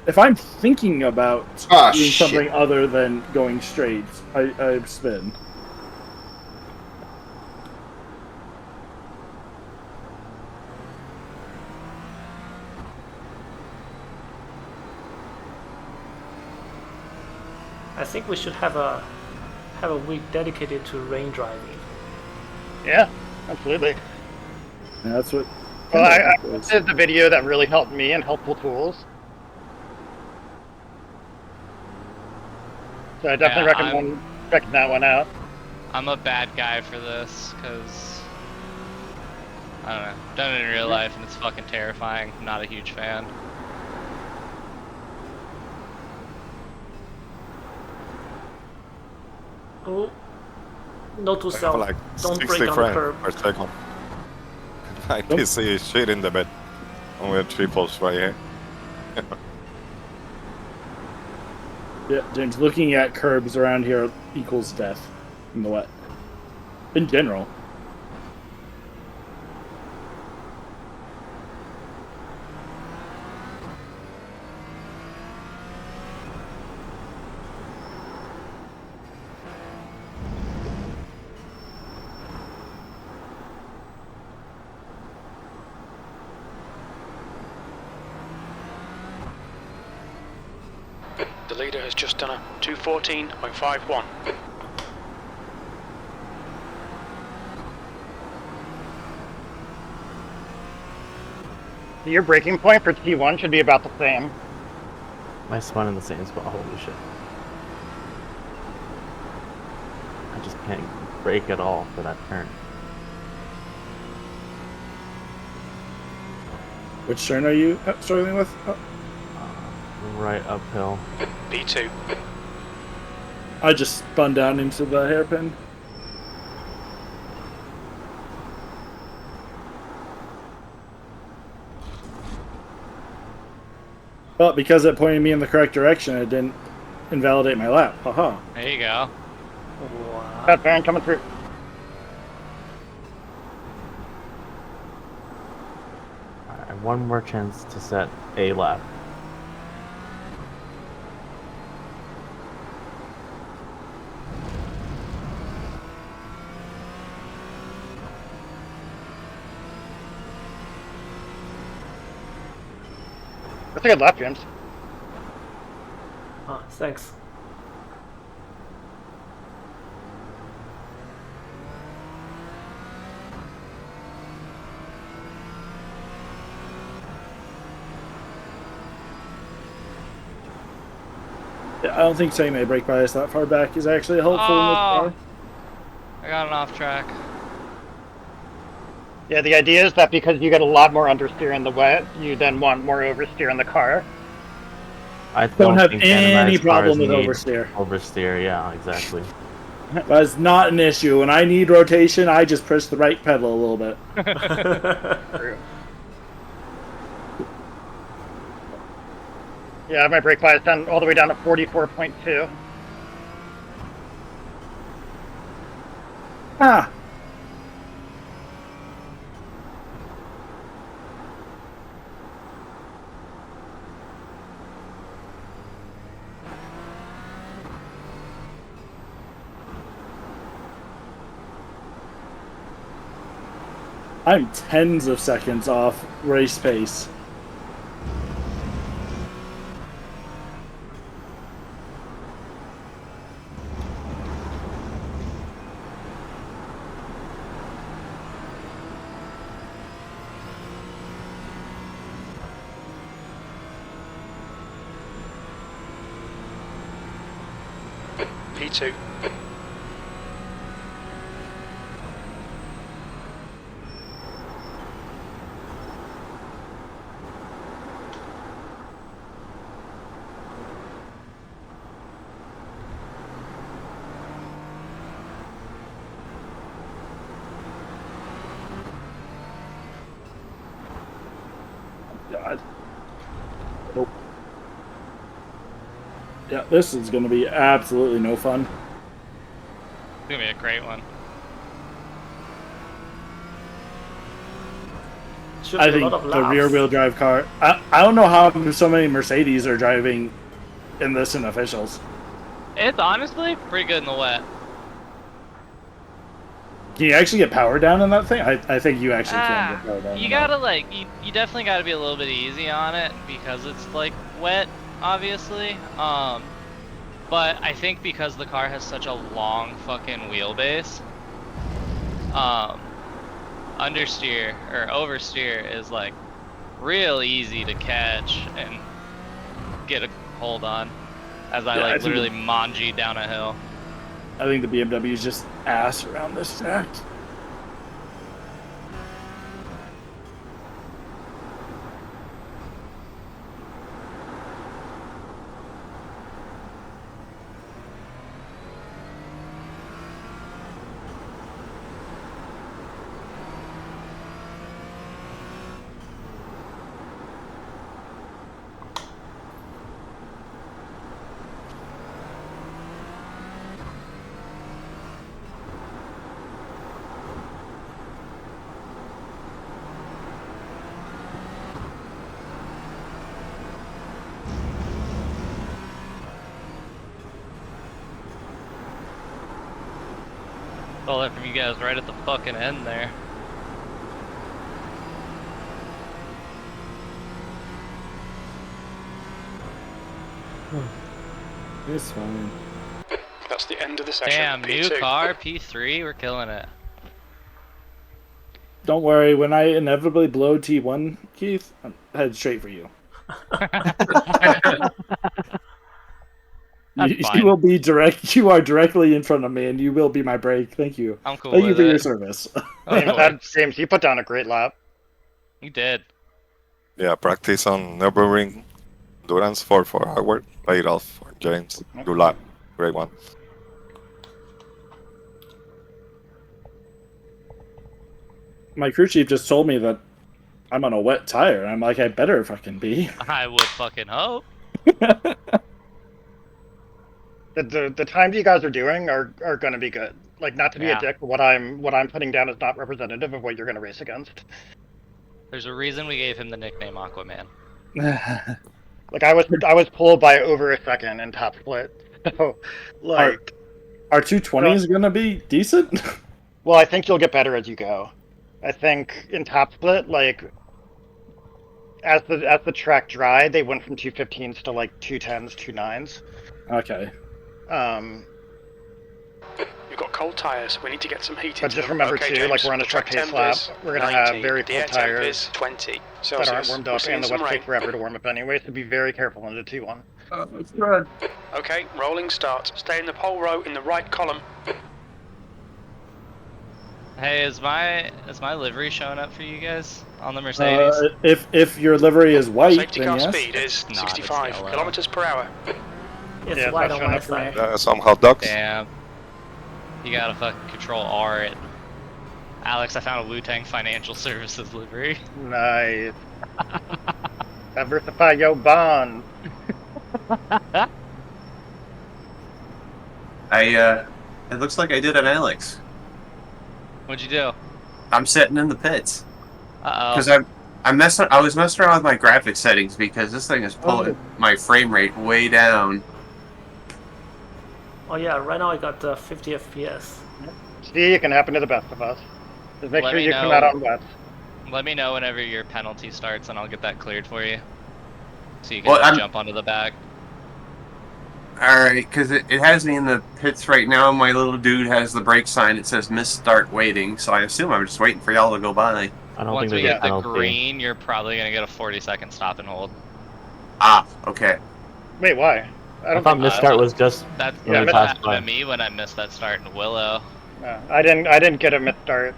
If I'm thinking about Ah, doing shit. something other than going straight, I spin. I think we should have a week dedicated to rain driving. Yeah, absolutely. And that's what. Well, I did the video that really helped me and helpful tools. So I definitely Yeah, recommend checking that one out. I'm a bad guy for this, because I don't know. Done it in real life and it's fucking terrifying. I'm not a huge fan. Oh, note to I have self, like don't 60 break on the frames curb. per second. I can see shit in the bed. And we have triples right here. Yeah, James. Looking at curbs around here equals death in the wet. In general. The leader has just done a 214.51. Your braking point for T1 should be about the same. I spun in the same spot. Holy shit. I just can't brake at all for that turn. Which turn are you struggling with? Oh, Right uphill. P2. I just spun down into the hairpin. But because it pointed me in the correct direction, it didn't invalidate my lap. Haha. There you go. Wow. That Baron coming through. Alright, one more chance to set a lap. That's a good lap, James. Ah, thanks. Yeah, I don't think setting my brake bias that far back is actually helpful in this car. I got an off track. Yeah, the idea is that because you get a lot more understeer in the wet, you then want more oversteer in the car. I Don't have think any randomized problem cars with need oversteer. Oversteer, yeah, exactly. That's not an issue. When I need rotation, I just push the right pedal a little bit. Yeah, I have my brake bias done all the way down to 44.2. Ah. I'm tens of seconds off race pace. P2. God. Nope. Yeah, this is going to be absolutely no fun. It's gonna be a great one. Should I be a think lot of the laughs. rear-wheel drive car. I don't know how so many Mercedes are driving in this in officials. It's honestly pretty good in the wet. Can you actually get power down in that thing? I think you actually can get power down. You in gotta like, you definitely gotta be a little bit easy on it because it's like wet, obviously. But I think because the car has such a long fucking wheelbase, understeer or oversteer is like real easy to catch and get a hold on. As I Yeah, I like think literally manji down a hill. I think the BMW is just ass around this track. Stole that from you guys right at the fucking end there. It's fine. That's the end of the session. Damn, new P2. car, P3, we're killing it. Don't worry, when I inevitably blow T1, Keith, I'm headed straight for you. You will be direct. You are directly in front of me, and you will be my brake. Thank you. I'm cool Thank you with for your it. service. James, you put down a great lap. You did. Yeah, practice on Nürburgring endurance for hours. Play it off for James. Good luck. Great one. My crew chief just told me that I'm on a wet tire. I'm like, I better fucking be. I would fucking hope. The times you guys are doing are going to be good. Like, not to be Yeah. a dick, but what I'm putting down is not representative of what you're going to race against. There's a reason we gave him the nickname Aquaman. Like, I was pulled by over a second in top split. So, like, Our 220 is gonna be decent. well, I think you'll get better as you go. I think in top split, like, as the track dried, they went from 215s to like 210s, 29s. Okay. We've got cold tyres. We need to get some heat But into just them. remember Okay, too, James, like we're on a the track track pace temp lap. is We're gonna 90, have very the cold air temp tires is 20 that Celsius. aren't warmed We're up, seeing and the some wet rain. take forever to warm up anyway. So be very careful into T1. Okay, rolling start. Stay in the pole row in the right column. Hey, is my livery showing up for you guys on the Mercedes? If your livery is white, Safety then car yes. speed is It's not, it's 65 yellow. kilometers per hour. It's Yeah, white that's on showing my up for me. side. Some hot dogs. Damn. You gotta fucking control R it. Alex, I found a Wu-Tang Financial Services livery. Nice. Diversify your bond. It looks like I did an Alex. What'd you do? I'm sitting in the pits. Because Uh-oh. I was messing around with my graphic settings because this thing is pulling my frame rate way down. Oh yeah, right now I got 50 FPS. See, it can happen to the best of us. Just make Let sure me you come know. out on wet. Let me know whenever your penalty starts and I'll get that cleared for you. So you can Well, just I'm- jump onto the back. Alright, because it has me in the pits right now. My little dude has the brake sign. It says miss start waiting, so I assume I'm just waiting for y'all to go by. I don't Once think we there's get a the penalty. green, you're probably gonna get a 40-second stop and hold. Ah, okay. Wait, why? don't thought think misstart was just That's when we what passed happened by. to me when I missed that start in Willow. No, I didn't get a misstart.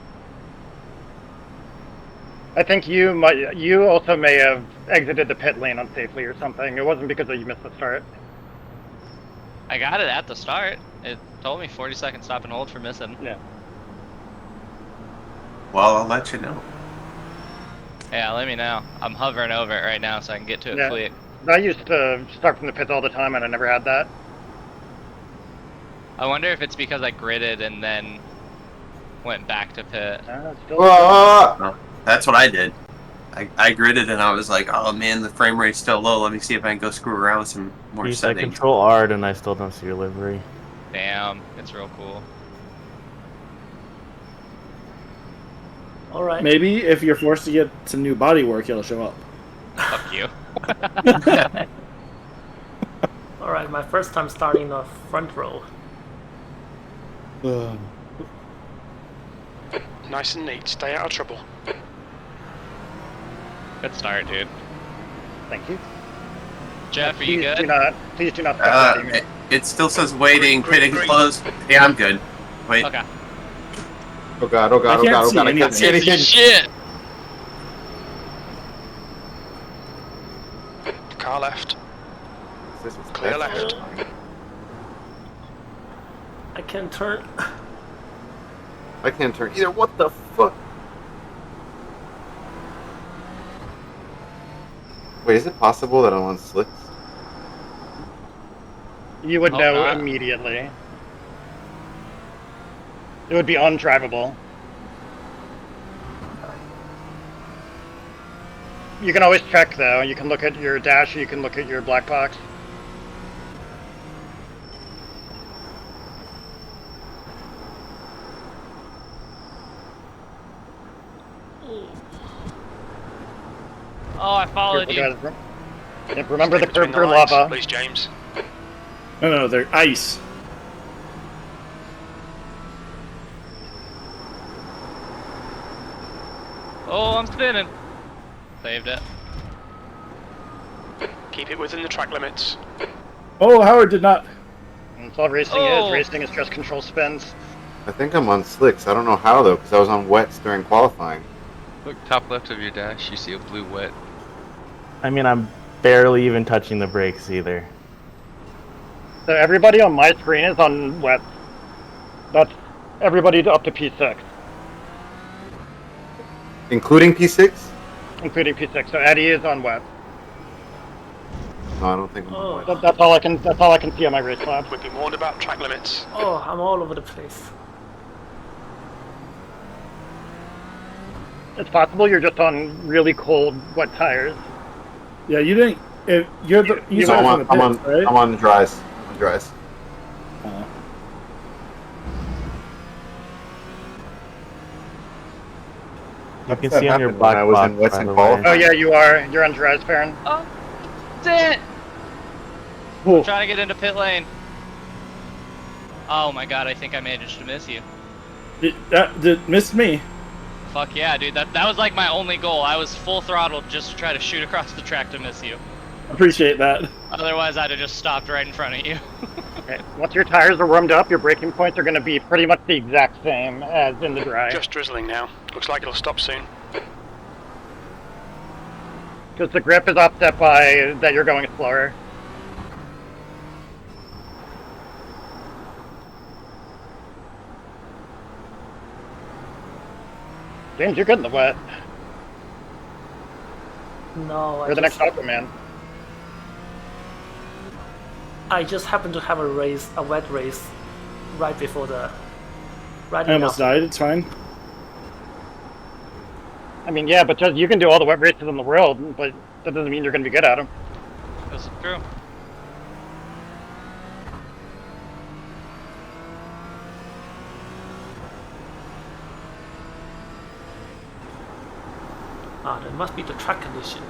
I think you also may have exited the pit lane unsafely or something. It wasn't because you missed the start. I got it at the start. It told me 40-second stop and hold for missing. Yeah. Well, I'll let you know. Yeah, let me know. I'm hovering over it right now so I can get to it Yeah. quick. I used to start from the pits all the time, and I never had that. I wonder if it's because I gridded and then went back to pit. Whoa! That's what I did. I gridded and I was like, oh man, the frame rate's still low. Let me see if I can go screw around with some more You said settings. Control R and I still don't see your livery. Damn, it's real cool. All right. Maybe if you're forced to get some new body work, it'll show up. Fuck you. All right. My first time starting the front row. Nice and neat. Stay out of trouble. Good start, dude. Thank you. Jeff, are you Please good? please do not stop fighting me. It still says waiting, pitting closed. Yeah, I'm good. Wait. Okay. Oh god, oh god, oh god, oh god, I can't see anything. Shit! Car left. This was Clear best. left. I can turn. I can't turn either. What the fuck? Wait, is it possible that I'm on slicks? You would Hope know not. immediately. It would be undrivable. You can always check though. You can look at your dash, or you can look at your black box. Oh, I followed Careful, you. guys. Yeah, remember the Stay between curve for lines, lava. please, James. No, they're ice. Oh, I'm spinning. Saved it. Keep it within the track limits. Oh, Howard did not. That's all racing Oh. is. Racing is just control spins. I think I'm on slicks. I don't know how though, because I was on wets during qualifying. Look, top left of your dash, you see a blue wet. I mean, I'm barely even touching the brakes either. So everybody on my screen is on wet. That's everybody up to P6, Including P6? including P6. So Eddie is on wet. No, I don't think I'm on wet. That's all I can. That's all I can see on my race lab. We've been warned about track limits. Oh, I'm all over the place. It's possible you're just on really cold, wet tires. Yeah, you didn't. If you're the, you No, started I'm from on, the pits, right? I'm on dries. I'm on dries. You can That see on your happened black when I was box, in wets by and the qualifying. way. Oh yeah, you are. You're on dries, Farron. Oh, that's it. Cool. Trying to get into pit lane. Oh my god, I think I managed to miss you. That missed me. Fuck yeah, dude. That was like my only goal. I was full throttle just to try to shoot across the track to miss you. Appreciate that. Otherwise, I'd have just stopped right in front of you. Okay. Once your tires are warmed up, your braking points are going to be pretty much the exact same as in the dry. Just drizzling now. Looks like it'll stop soon. Because the grip is offset by that you're going slower. James, you're good in the wet. No, You're the next Aquaman. I just happened to have a wet race, right before the. Right I almost enough. died. It's fine. I mean, yeah, but just, you can do all the wet races in the world, but that doesn't mean you're going to be good at them. That's true. Ah, that must be the track condition.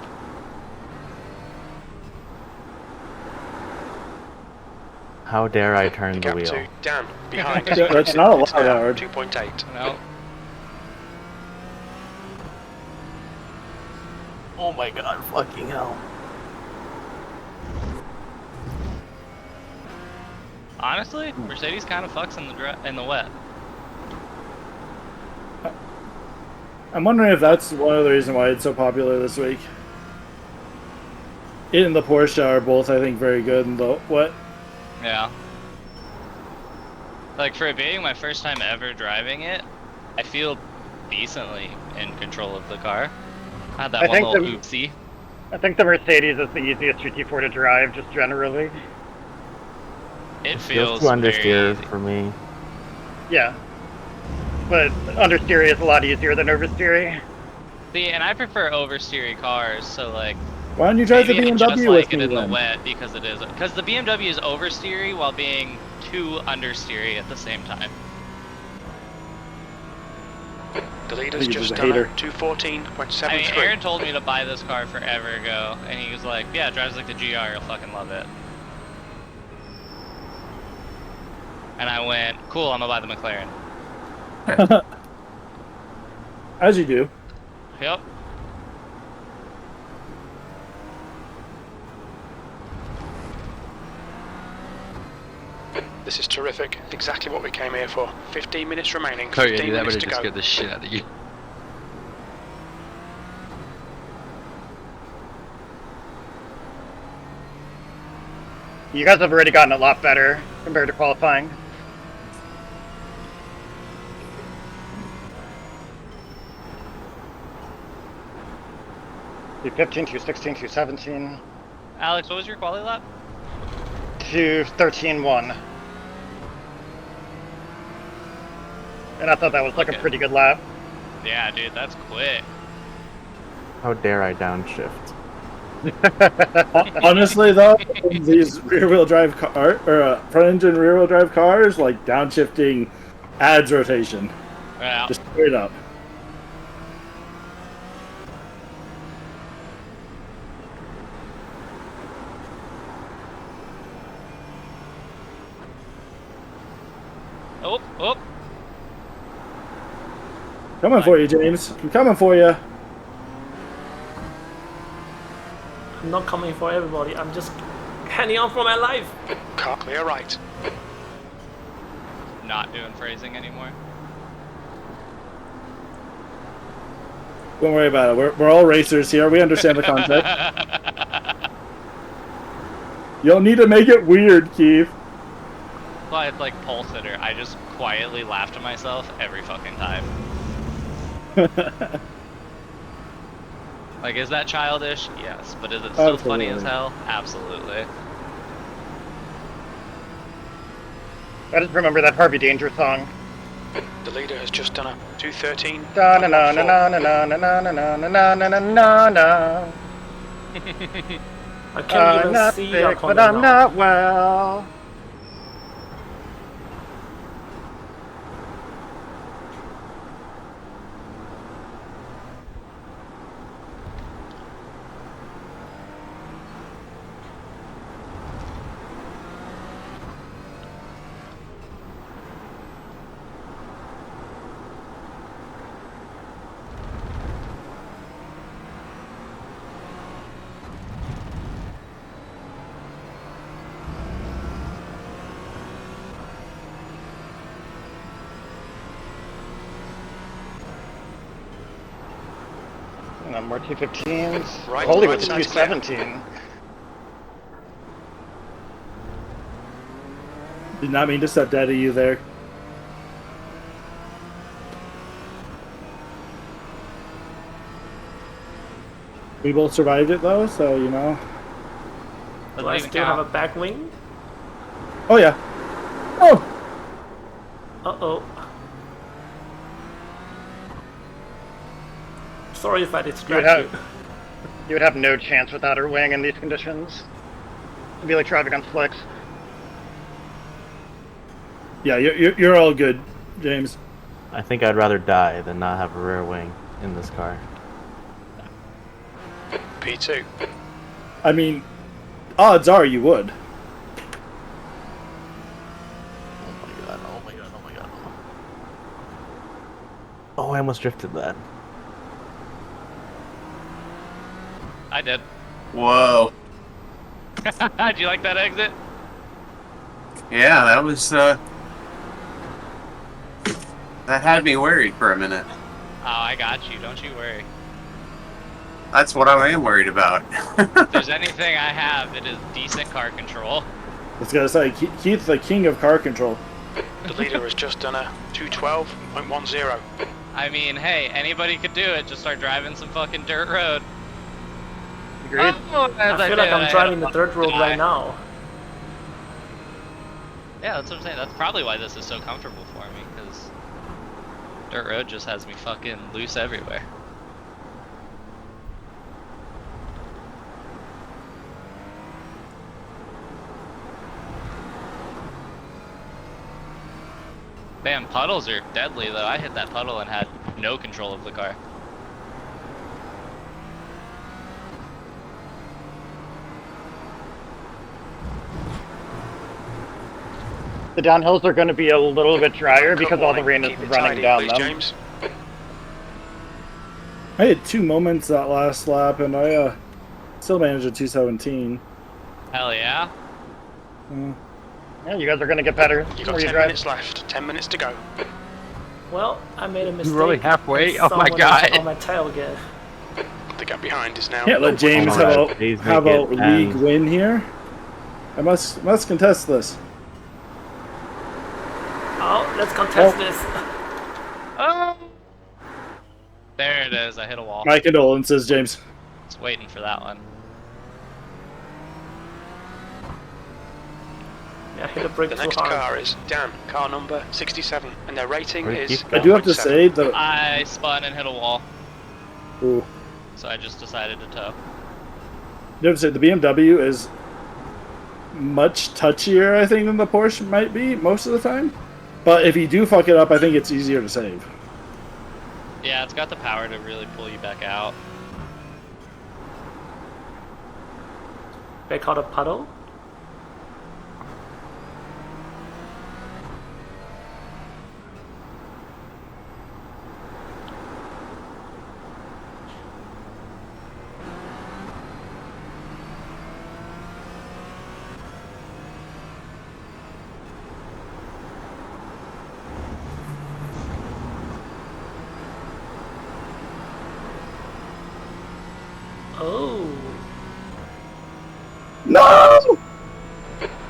How dare I turn the Gap wheel? to Dan, behind. That's not allowed, It's now Howard. 2.8. No. Oh my god, fucking hell. Honestly, Mercedes kind of fucks in the wet. I'm wondering if that's one of the reasons why it's so popular this week. It and the Porsche are both, I think, very good in the wet. Yeah. Like, for it being my first time ever driving it, I feel decently in control of the car. I had that one little oopsie. I think the Mercedes is the easiest GT4 to drive, just generally. It feels too understeer very... for me. Yeah. But understeer is a lot easier than oversteer. See, and I prefer oversteery cars, so like... Why don't you drive the maybe I BMW just with like me it in then? the wet because it is... Because the BMW is oversteery while being too understeery at the same time. The leader's He's just a done a hater. 214.73. I mean, Aaron told me to buy this car forever ago, and he was like, yeah, it drives like the GR, you'll fucking love it. And I went, cool, I'm gonna buy the McLaren. As you do. Yep. This is terrific. Exactly what we came here for. 15 minutes remaining. Oh 15 yeah, that would minutes have to just go. scared the shit out of you. You guys have already gotten a lot better compared to qualifying. $215, $216, $217, Alex, what was your quality lap? $213.1. And I thought that was like a pretty good lap. Yeah, dude, that's quick. How dare I downshift? Honestly, though, these rear-wheel drive car or front-engine rear-wheel drive cars, like downshifting, adds rotation. Yeah. Just straight up. Oh, oh. Coming for you, James. I'm coming for you. I'm not coming for everybody. I'm just hanging on for my life. Car clear right. Not doing phrasing anymore. Don't worry about it. We're all racers here. We understand the concept. You don't need to make it weird, Keith. Well, it's like pole sitter. I just quietly laugh to myself every fucking time. Like, is that childish? Yes. But is it still funny as hell? Absolutely. I just remember that Harvey Danger song. The leader has just done a 213. Da na na na na na na na na na na na na na na. I can't even not see sick, your but I'm not well. And more 215s. Right, Holy, right with the side's clear. 217. Did not mean to step dead of you there. We both survived it though, so you know. Do I still have a back wing? Oh yeah. Oh. Uh-oh. Sorry if I distracted you. You would have no chance without her wing in these conditions. It'd be like driving on slicks. Yeah, you're all good, James. I think I'd rather die than not have a rear wing in this car. P2. I mean, odds are you would. Oh my god, oh my god, oh my god. Oh, I almost drifted that. I did. Whoa. Did you like that exit? Yeah, that was that had me worried for a minute. Oh, I got you. Don't you worry. That's what I am worried about. If there's anything I have, it is decent car control. I was gonna say, Keith, the king of car control. The leader has just done a 212.10. I mean, hey, anybody could do it. Just start driving some fucking dirt road. Agreed. Oh, I feel like I'm driving the dirt road right now. Yeah, that's what I'm saying. That's probably why this is so comfortable for me, because dirt road just has me fucking loose everywhere. Damn, puddles are deadly though. I hit that puddle and had no control of the car. The downhills are going to be a little bit drier because all the rain is Keep it running tidy, down please, them. James. I had 2 moments that last lap, and I still managed a 217. Hell yeah. Yeah, you guys are going to get better. You the got more 10 drive. minutes left. 10 minutes to go. Well, I made a mistake. You're really halfway? and Oh my someone God. on my tail again. The gap behind is now. Can't let James Alright, please have make a it league 10. win here. I must contest this. Oh, let's contest this. Oh! There it is. I hit a wall. My condolences, James. Just waiting for that one. Yeah, I hit a brick The too next hard. car is Dan, car number 67, and their rating Wait, is. keep I do have to 1.7. say the. I spun and hit a wall, Ooh. so I just decided to tow. You have to say the BMW is much touchier, I think, than the Porsche might be most of the time. But if you do fuck it up, I think it's easier to save. Yeah, it's got the power to really pull you back out. They caught a puddle. Oh. No!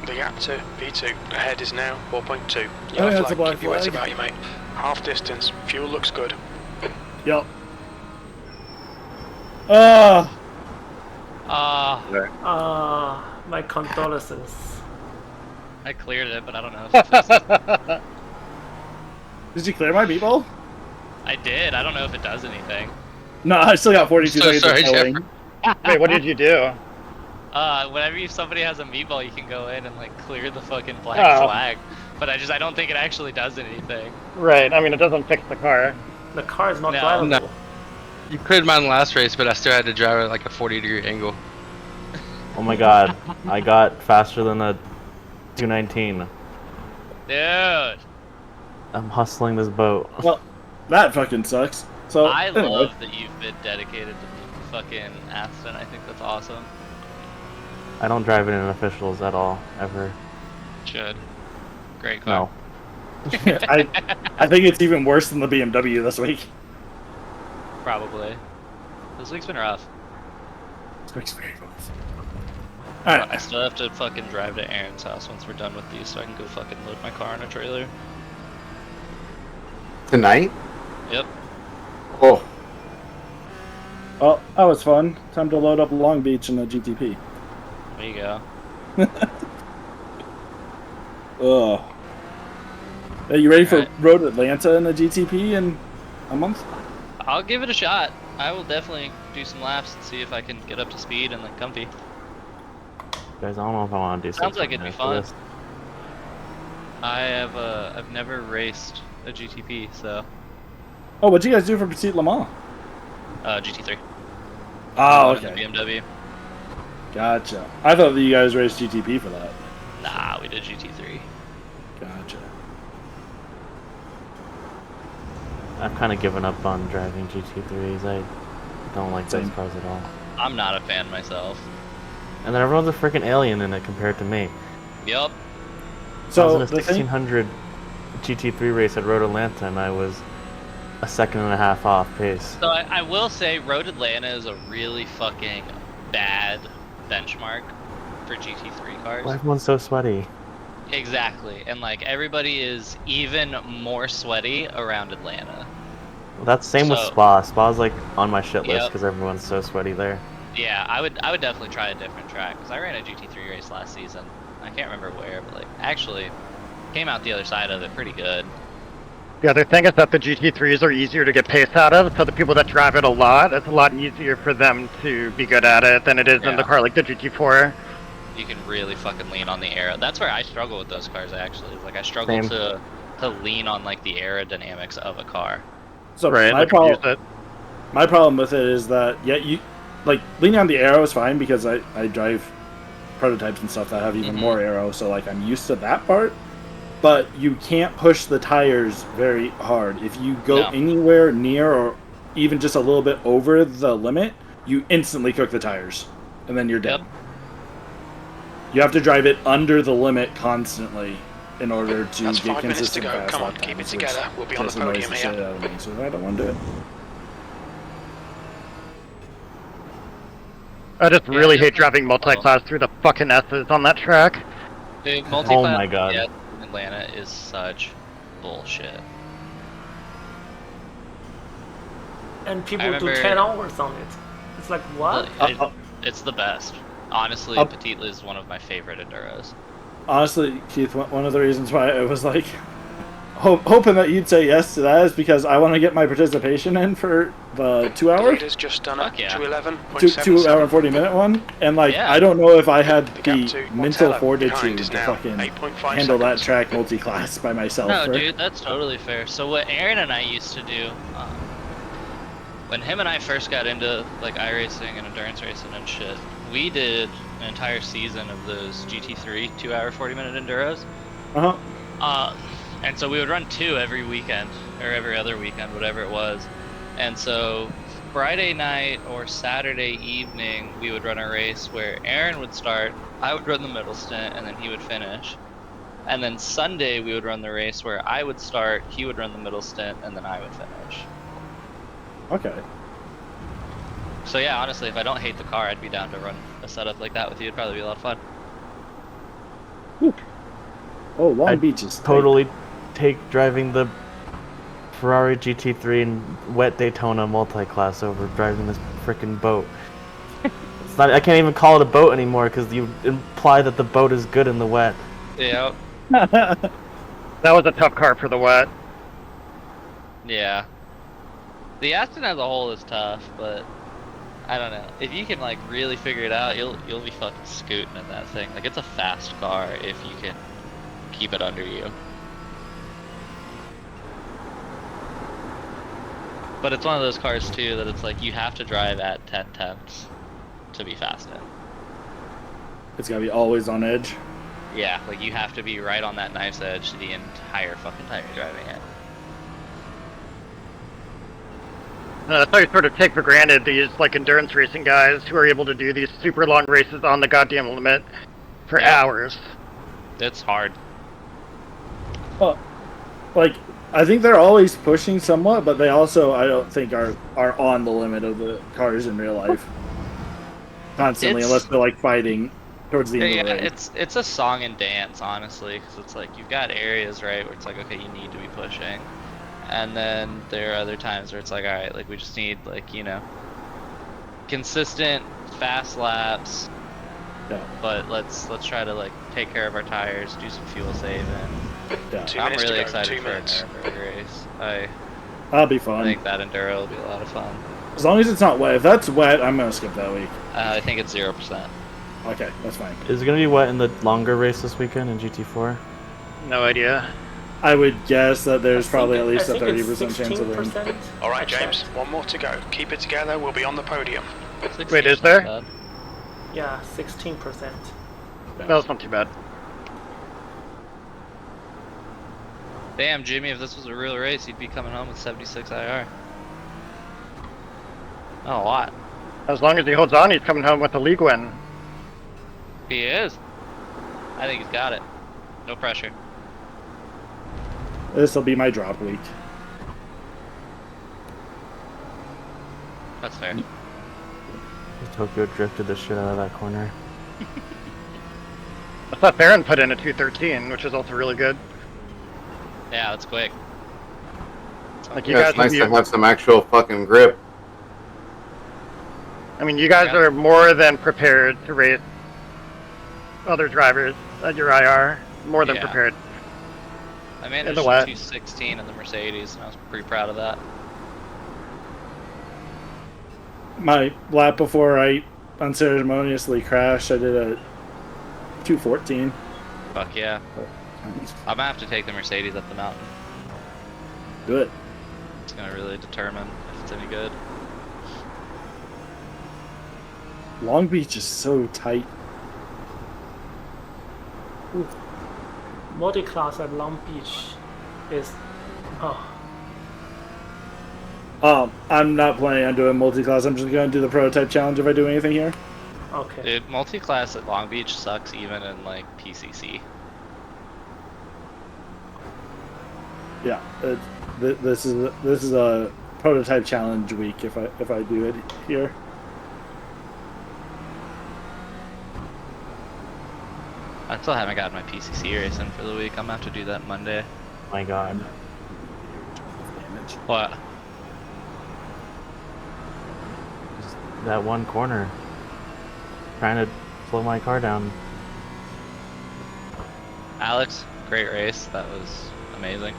The gap to V2 ahead is now 4.2. Oh, Yellow yeah, it's a flag, black keep your wits flag. about you, mate. Half distance, fuel looks good. Yup. Ah! My condolences. I cleared it, but I don't know if it fixed it. Did you clear my meatball? I did. I don't know if it does anything. No, I still got 42 So seconds sorry, of towing. Wait, what did you do? Whenever somebody has a meatball, you can go in and like clear the fucking black Oh. flag. But I don't think it actually does anything. Right, I mean, it doesn't fix the car. The car is not No, drivable. no. You cleared mine last race, but I still had to drive at like a 40-degree angle. Oh my god, I got faster than a 219. Dude, I'm hustling this boat. Well, that fucking sucks. So I anyway. love that you've been dedicated to fucking Aston. I think that's awesome. I don't drive it in officials at all, ever. Should. Great car. No. I think it's even worse than the BMW this week. Probably. This week's been rough. This week's very rough. I Alright. still have to fucking drive to Aaron's house once we're done with these so I can go fucking load my car on a trailer. Tonight? Yep. Oh, Well, that was fun. Time to load up Long Beach in the GTP. There you go. Ugh. Are you ready for Alright. Road Atlanta in the GTP in a month? I'll give it a shot. I will definitely do some laps and see if I can get up to speed and like comfy. Guys, I don't know if I want to do Sounds something like it'd be after fun. this. I've never raced a GTP, so Oh, what'd you guys do for Petit Le Mans? GT3. Oh, The okay. BMW. Gotcha. I thought that you guys raced GTP for that. Nah, we did GT3. Gotcha. I've kind of given up on driving GT3s. I don't like those Same. cars at all. I'm not a fan myself. And then everyone's a freaking alien in it compared to me. Yup. So I was in a 1600 GT3 race at Road Atlanta, and I was a second and a half off pace. So I will say Road Atlanta is a really fucking bad benchmark for GT3 cars. Why everyone's so sweaty? Exactly, and like everybody is even more sweaty around Atlanta. Well, that's same with So- Spa. Spa's like on my shit list Yep. because everyone's so sweaty there. Yeah, I would definitely try a different track because I ran a GT3 race last season. I can't remember where, but like actually came out the other side of it pretty good. The other thing is that the GT3s are easier to get pace out of, so the people that drive it a lot, it's a lot easier for them to be good at it than it is in the Yeah. car like the GT4. You can really fucking lean on the aero. That's where I struggle with those cars actually. Like I struggle Same. to lean on like the aerodynamics of a car. So Right, my like problem, use it. my problem with it is that you like leaning on the arrow is fine because I drive prototypes and stuff that have even more arrow, so like I'm used to that part. But you can't push the tires very hard. If you go No. anywhere near or even just a little bit over the limit, you instantly cook the tires, and then you're dead. Yep. You have to drive it under the limit constantly in order to That's get 5 minutes to consistent go. fast Come on, lap keep it times, together. which We'll be on the just annoys podium the here. shit out of me, so I don't want to do it. I just Yeah, really just hate like- driving multi-class through the fucking S's on that track. Dude, Oh my God. Yeah, Atlanta is such bullshit. And people I do remember- 10 hours on it. It's like, what? It's the best. Honestly, Up- Petit is one of my favorite enduros. Honestly, Keith, one of the reasons why I was like hoping that you'd say yes to that is because I want to get my participation in for the 2 The hour, leader's just done Fuck it. yeah. 211.77. 2 hour and 40 minute one, and like Yeah. I don't know if I had The the gap to mental Montello fortitude behind is to now fucking 8.5 handle that seconds. track multi-class by myself. No, for- dude, that's totally fair. So what Aaron and I used to do, when him and I first got into like iRacing and endurance racing and shit, we did an entire season of those GT3 2 hour 40-minute enduros. Uh-huh. And so we would run 2 every weekend or every other weekend, whatever it was. And so Friday night or Saturday evening, we would run a race where Aaron would start, I would run the middle stint, and then he would finish. And then Sunday we would run the race where I would start, he would run the middle stint, and then I would finish. Okay. So yeah, honestly, if I don't hate the car, I'd be down to run a setup like that with you. It'd probably be a lot of fun. Oh, Long I'd Beach is Totally take driving the Ferrari GT3 and wet Daytona multi-class over driving this freaking boat. It's not. I can't even call it a boat anymore because you imply that the boat is good in the wet. Yeah. That was a tough car for the wet. Yeah. The Aston as a whole is tough, but I don't know. If you can like really figure it out, you'll be fucking scooting in that thing. Like it's a fast car if you can keep it under you. But it's one of those cars too that it's like you have to drive at 10 tenths to be fast in. It's gotta be always on edge. Yeah, like you have to be right on that knife's edge the entire fucking time you're driving it. That's how you sort of take for granted these like endurance racing guys who are able to do these super long races on the goddamn limit for Yeah. hours. It's hard. Well, like I think they're always pushing somewhat, but they also I don't think are on the limit of the cars in real life constantly, It's- unless they're like fighting towards the end Yeah, of the race. it's a song and dance, honestly, because it's like you've got areas, right, where it's like, okay, you need to be pushing, and then there are other times where it's like, all right, like we just need like consistent fast laps, Yeah. but let's try to like take care of our tires, do some fuel saving. Yeah. 2 I'm minutes really to go. excited 2 for a minutes. Nürburgring race. I That'll be fun. think that enduro will be a lot of fun. As long as it's not wet. If that's wet, I'm gonna skip that week. I think it's 0%. Okay, that's fine. Is it gonna be wet in the longer race this weekend in GT4? No idea. I would guess that there's probably at I least a think it's 30% chance of rain. 16%. All right, I James, checked. one more to go. Keep it together. We'll be on the podium. Wait, is there? Bad. Yeah, 16%. That's not too bad. Damn, Jimmy, if this was a real race, you'd be coming home with 76 IR. Not a lot. As long as he holds on, he's coming home with a league win. He is. I think he's got it. No pressure. This will be my drop week. That's fair. Tokyo drifted the shit out of that corner. I thought Baron put in a 213, which is also really good. Yeah, that's quick. Like you Yeah, guys, it's nice to have some actual fucking grip. I mean, you guys Yeah. are more than prepared to race other drivers at your IR. More than Yeah. prepared. I managed the a wet. 216 in the Mercedes, and I was pretty proud of that. My lap before I unceremoniously crashed, I did a 214. Fuck yeah. I'm gonna have to take the Mercedes up the mountain. Do it. It's gonna really determine if it's any good. Long Beach is so tight. Multi-class at Long Beach is... Oh, I'm not planning on doing multi-class. I'm just going to do the prototype challenge if I do anything here. okay. Dude, multi-class at Long Beach sucks even in like PCC. Yeah, this is a prototype challenge week if I do it here. I still haven't gotten my PCC racing for the week. I'm gonna have to do that Monday. My god. What? Just that one corner. Trying to slow my car down. Alex, great race. That was amazing.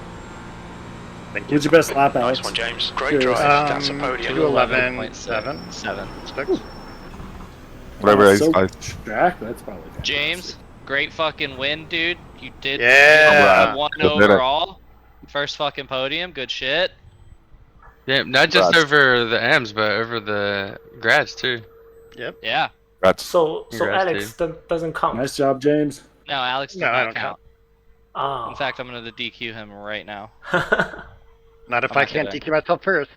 Thank you. What's your best lap, Alex? Nice one, James. Great Curious. drive. That's a podium. 211.7. 7. 6. Whatever is So guys. track, that's probably fantastic. James, great fucking win, dude. You did Yeah. you won You did it. overall. First fucking podium. Good shit. Yeah, not just Congrats. over the M's, but over the grads too. Yeah. That's So Congrats, Alex, that doesn't count. Nice job, James. No, Alex did No, I not don't count. Ah. In fact, I'm gonna DQ him right now. Not if I'm I not can't kidding. DQ myself first.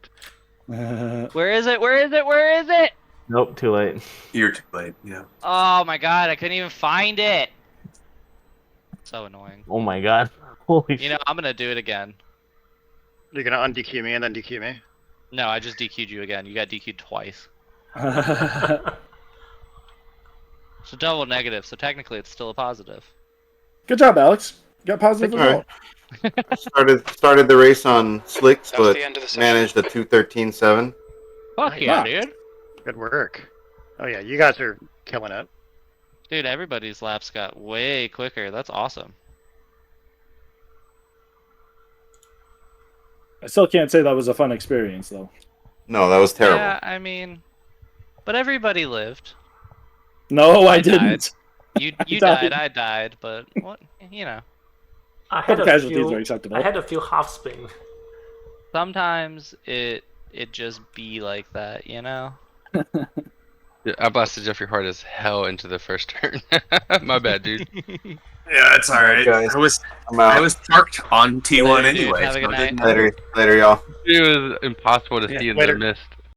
Where is it? Where is it? Where is it? Nope, too late. You're too late. Yeah. Oh my god, I couldn't even find it. So annoying. Oh my god. Holy You know, I'm gonna do it again. You're gonna un-DQ me and then DQ me. No, I just DQ'd you again. You got DQ'd twice. It's a double negative, so technically it's still a positive. Good job, Alex. You got positive All right. result. Started the race on slicks, That was but the end of the session. managed a 213.7. Fuck yeah, Wow. dude. Good work. Oh yeah, you guys are killing it. Dude, everybody's laps got way quicker. That's awesome. I still can't say that was a fun experience, though. No, that was terrible. Yeah, I mean, but everybody lived. No, I I died. didn't. You died. died, I died, but what, you know. I had Casualties a are few. acceptable. I had a few half spin. Sometimes it just be like that, you know. Yeah, I blasted Jeffrey hard as hell into the first turn. My bad, dude. Yeah, it's alright. Guys, I was I'm out. parked on T1 Later, dude. anyway. Have a good so it didn't night. matter. Later, y'all. It was impossible to Yeah, see in later. the mist.